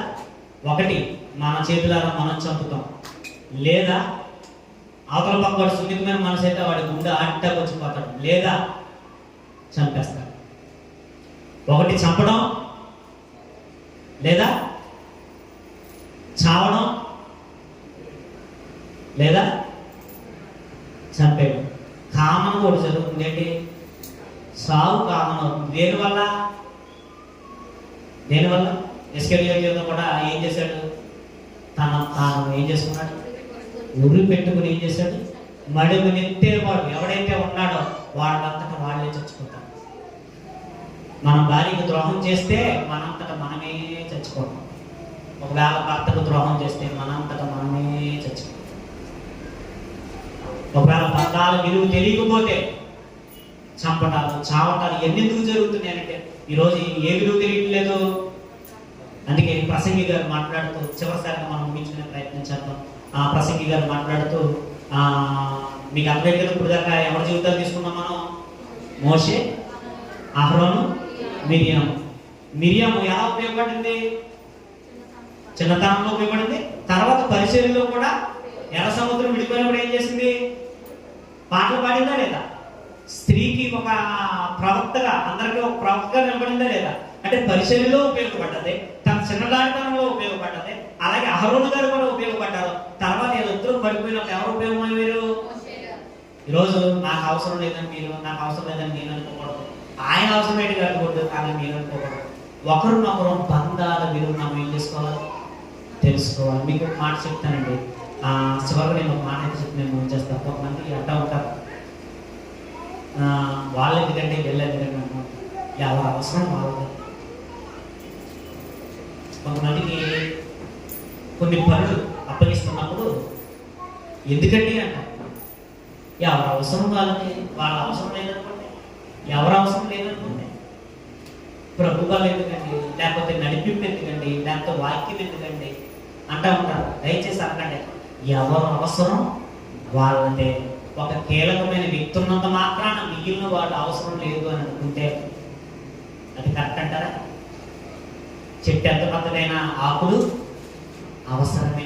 ఒకటి, మన చేతులారా మనం చంపుతాం, లేదా అవతల పక్క వాడు సున్నితమైన మనసు అయితే వాడి గుండె అడ్డకు వచ్చిపోతాడు, లేదా చంపేస్తాడు. ఒకటి చంపడం, లేదా చావడం, లేదా చంపేయడం. కామన్ కూడా జరుగుతుంది. ఏంటి? సావు కామన్ అవుతుంది. దేనివల్ల ఇస్కరియోతు కూడా ఏం చేశాడు? తాను ఏం చేసుకున్నాడు? ఉరి పెట్టుకుని ఏం చేశాడు? మడుగు నెత్తేవాడు ఎవడైతే ఉన్నాడో వాళ్ళంతటా వాళ్ళే చచ్చిపోతారు. మన భార్యకు ద్రోహం చేస్తే మనంతటా మనమే చచ్చిపోతాం. ఒకవేళ భర్తకు ద్రోహం చేస్తే మనంతటా మనమే చచ్చిపోతాం. ఒకవేళ బంధాల విలువ తెలియకపోతే చంపటాలు, చావటాలు ఎన్నెందుకు జరుగుతున్నాయంటే ఈరోజు ఏ విలువ తెలియట్లేదు. అందుకే ప్రసంగి గారు మాట్లాడుతూ, చివరిసారిగా మనం ముగించుకునే ప్రయత్నం చేద్దాం. ఆ ప్రసంగి గారు మాట్లాడుతూ, మీకు అర్థమైంది కదా, ఇప్పుడు దాకా ఎవరి జీవితాలు తీసుకున్నాం మనం? మోషే, అహరోను, మిరియాము. మిరియాము ఎలా ఉపయోగపడింది? చిన్నతనంలో ఉపయోగపడింది. తర్వాత పరిచర్యలో కూడా ఎర్ర సముద్రం విడిపోయినప్పుడు ఏం చేసింది? పాటలు పాడిందా లేదా? స్త్రీకి ఒక ప్రవక్తగా, అందరికీ ఒక ప్రవక్తగా నిలబడిందా లేదా? అంటే పరిచర్యలో ఉపయోగపడ్డది, తన చిన్నదానితనంలో ఉపయోగపడ్డది. అలాగే అహరోను గారు కూడా ఉపయోగపడ్డారు. తర్వాత ఇద్దరు పడిపోయినప్పుడు ఎవరు ఉపయోగమయ్యారు? ఈరోజు నాకు అవసరం లేదని మీరు, నాకు అవసరం లేదని నేను అనుకోకూడదు. ఆయన అవసరమేంటి కట్టుకోవద్దు, కానీ మీరు అనుకోకూడదు. ఒకరినొకరు బంధాల విలువ మనం ఏం చేసుకోవాలి? తెలుసుకోవాలి. మీకు ఒక మాట చెప్తానండి. చివరిగా నేను ఒక మాట అయితే చెప్పి నేను ముందు చేస్తాను. కొంతమంది అడ్డా ఉంటారు, వాళ్ళ ఎందుకంటే వెళ్ళేది ఎవరు అవసరం వాళ్ళది. కొంతమందికి కొన్ని పనులు అప్పగిస్తున్నప్పుడు ఎందుకండి అంటారు. ఎవరు అవసరం వాళ్ళకి, వాళ్ళ అవసరం లేదనుకోండి, ఎవరు అవసరం లేదనుకోండి, ప్రభుత్వాలు ఎందుకండి, లేకపోతే నడిపింపు ఎందుకండి, లేకపోతే వాక్యం ఎందుకండి అంటూ ఉంటారు. దయచేసి అనకండి. ఎవరు అవసరం వాళ్ళదే. ఒక కీలకమైన వ్యక్తి ఉన్నంత మాత్రాన మిగిలిన వాళ్ళు అవసరం లేదు అని అనుకుంటే అది కరెక్ట్ అంటారా? చెట్టు ఎంత పెద్దదైనా ఆకులు అవసరమే.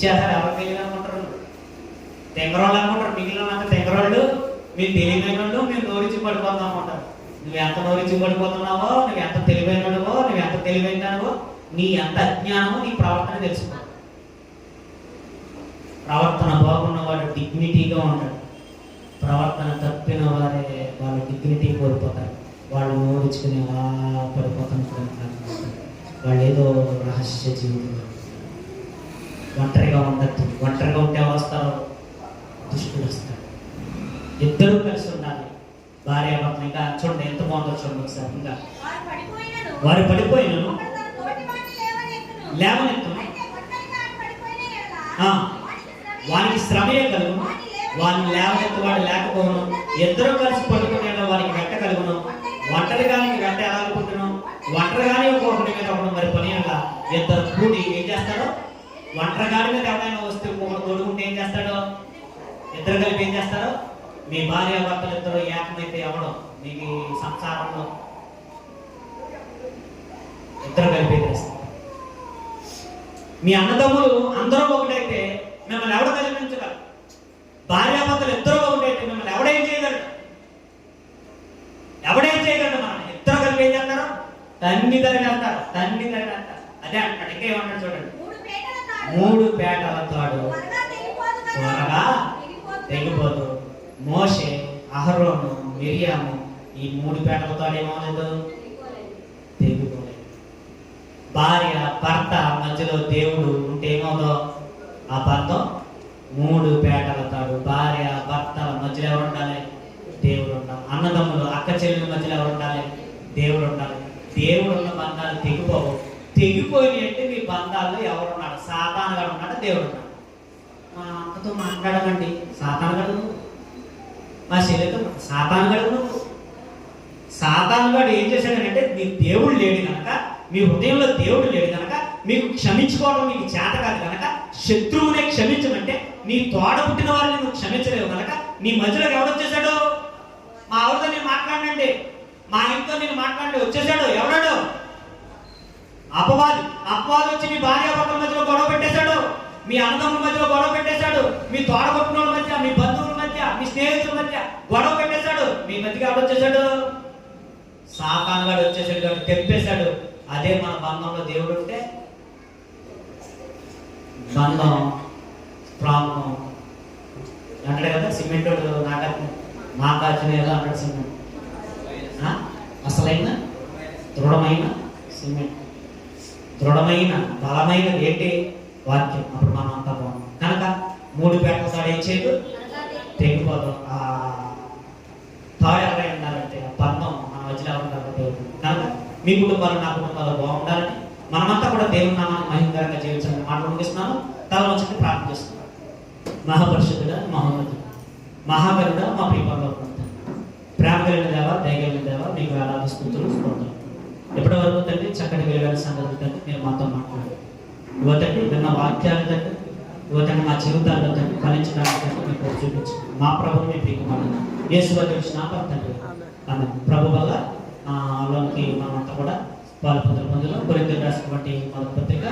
ఇచ్చేస్తారు. ఎవరు తెలియదు అనుకుంటారు, తెంగరోళ్ళు అనుకుంటారు. మిగిలిన అంత తెంగరోళ్ళు, మీరు తెలియని వాళ్ళు, మీరు నోరించి పడిపోతాం అనుకుంటారు. నువ్వు ఎంత నోరించి పడిపోతున్నావో, నువ్వు ఎంత తెలివైనవో, నువ్వు ఎంత తెలివైనవో, నీ ఎంత అజ్ఞానమో నీ ప్రవర్తన తెలుసుకో. ప్రవర్తన బాగున్నవాడు డిగ్నిటీగా ఉంటాడు. ప్రవర్తన తప్పిన వారే వాళ్ళ డిగ్నిటీ కోల్పోతారు. వాళ్ళు నోరుచుకుని అలా పడిపోతున్నట్టు వాళ్ళు ఏదో రహస్య జీవితం. ఒంటరిగా ఉండద్దు. ఒంటరిగా ఉంటే ఎవరు వస్తారు? దుష్టులు వస్తారు. ఇద్దరు కలిసి ఉండాలి. భార్య భర్తలు. ఇంకా చూడండి ఎంత బాగుందో చూడండి ఒకసారి. ఇంకా వారు పడిపోయినను లేవనెత్తును, వానికి శ్రమయే కలుగును, వారిని లేవనెత్తు వాడు లేకపోవను. ఇద్దరు కలిసి పడుకునే వారికి వెంట కలుగును. ఒంటరిగానికి వెంట ఎలా అనుకుంటున్నాం? ఒంటరిగానే ఒక్కొక్కటి మీద ఒకడు మరి పని అనగా ఇద్దరు కూడి ఏం చేస్తాడో, ఒంటరిగాడి మీద ఎవరైనా వస్తే ఒకడు తోడుకుంటే ఏం చేస్తాడో, ఇద్దరు కలిపి ఏం చేస్తారో, మీ భార్య భర్తలు ఇద్దరు ఏకమైతే ఎవడో మీకు సంసారంలో ఇద్దరు కలిపి చేస్తారు. మీ అన్నదమ్ములు అందరూ ఒకటైతే మిమ్మల్ని ఎవడ కలిపించగలరు? భార్యాభర్తలు ఇద్దరు ఒకటైతే మిమ్మల్ని ఎవడేం చేయగలరు? ఎవడేం చేయగలరు? మనం ఇద్దరు కలిపి ఏం చేస్తారు? తన్ని తరిగేస్తారు, తన్ని తరిగేస్తారు. అదే అంటాడు. ఇంకా ఏమంటాడు చూడండి, 3 పేటల తాడు త్వరగా తెగిపోదు. మోషే, అహరోను, మిరియాము ఈ 3 పేటల తాడు ఏమవలేదు, తెగిపోలేదు. భార్య భర్త మధ్యలో దేవుడు ఉంటే ఏమవుదో ఆ బంధం 3 పేటల తాడు. భార్య భర్తల మధ్యలో ఎవరు ఉండాలి? దేవుడు ఉండాలి. అన్నదమ్ములు అక్క చెల్లెల మధ్యలో ఎవరు ఉండాలి? దేవుడు ఉండాలి. దేవుడు ఉన్న బంధాలు తెగిపోవు. తెగిపోయి అంటే మీ బంధాల్లో ఎవరున్నాడు? సాతానుగా ఉన్నాడు, దేవుడు ఉన్నాడు. మా అక్కతో మాట్లాడకండి, సాతానుగాడు నువ్వు. మా చెల్లెతో సాతానుగాడు నువ్వు. సాతానుగాడు ఏం చేశాడంటే, నీ దేవుడు లేడు కనుక, మీ హృదయంలో దేవుడు లేడు కనుక, మీకు క్షమించుకోవడం మీకు చేత కాదు కనుక, శత్రువునే క్షమించమంటే నీ తోడ పుట్టిన వారిని నువ్వు క్షమించలేవు కనుక, నీ మధ్యలోకి ఎవడొచ్చేసాడు? మా ఆవిడతో నేను మాట్లాడండి, మా ఇంట్లో నేను మాట్లాడి వచ్చేసాడు. ఎవడాడు? అపవాది. అపవాది వచ్చి మీ భార్యాభర్తల మధ్యలో గొడవ పెట్టేశాడు, మీ అన్నదమ్ముల మధ్యలో గొడవ పెట్టేశాడు, మీ తోడ పుట్టిన మధ్య, మీ బంధువుల మధ్య, మీ స్నేహితుల మధ్య గొడవ పెట్టేశాడు. మీ మధ్యకి ఎవడొచ్చేసాడు? సాతానుగాడు వచ్చేసాడు, కాబట్టి తెంపేశాడు. అదే మన బంధంలో దేవుడు ఉంటే బంధం స్ట్రాంగ్ అంటాడు కదా. సిమెంట్ నాగార్జున ఏదో అంటాడు, సిమెంట్ అసలైన దృఢమైన సిమెంట్, దృఢమైన బలమైనది ఏంటి? వాక్యం. అప్పుడు మనం అంతా బాగుంది కనుక 3 పేటల తాడు ఏం చేయదు, తెగిపోదు. ఆ తాడు ఎవరైనా ఉండాలంటే ఆ బంధం మన మధ్యలో ఉండాలి దేవుడు. కనుక మీ కుటుంబాలు నా కుటుంబాలు బాగుండాలని, మనమంతా కూడా దేవుని నామాన్ని మహిమకరంగా జీవించాలని మాట్లాడుతున్నాను. తలవంచుకుని ప్రార్థన చేస్తున్నాను. మహాపరిశుద్ధుడా, మహోన్నతుడా, మహాకరుడా, మా ప్రియపరలో ప్రేమ కలిగిన దేవా, దయగలిగిన దేవా, మీకు వేలాది స్తుతులు స్తోత్రాలు. ఎప్పటి వరకు తండ్రి చక్కటి విలువైన సంగతులు తండ్రి మీరు మాతో మాట్లాడారు. యువతండి విన్న వాక్యాలు తండ్రి, యువతండి మా జీవితాల్లో తండ్రి ఫలించడానికి తండ్రి మీకు చూపించండి. మా ప్రభువు మీ ప్రియకుమారుడు యేసు వచ్చిన తండ్రి ఆమె ప్రభు వల్ల లోనికి మనమంతా కూడా పాలు పొందులో కొరింథీయులకు రాసినటువంటి మొదటి పత్రిక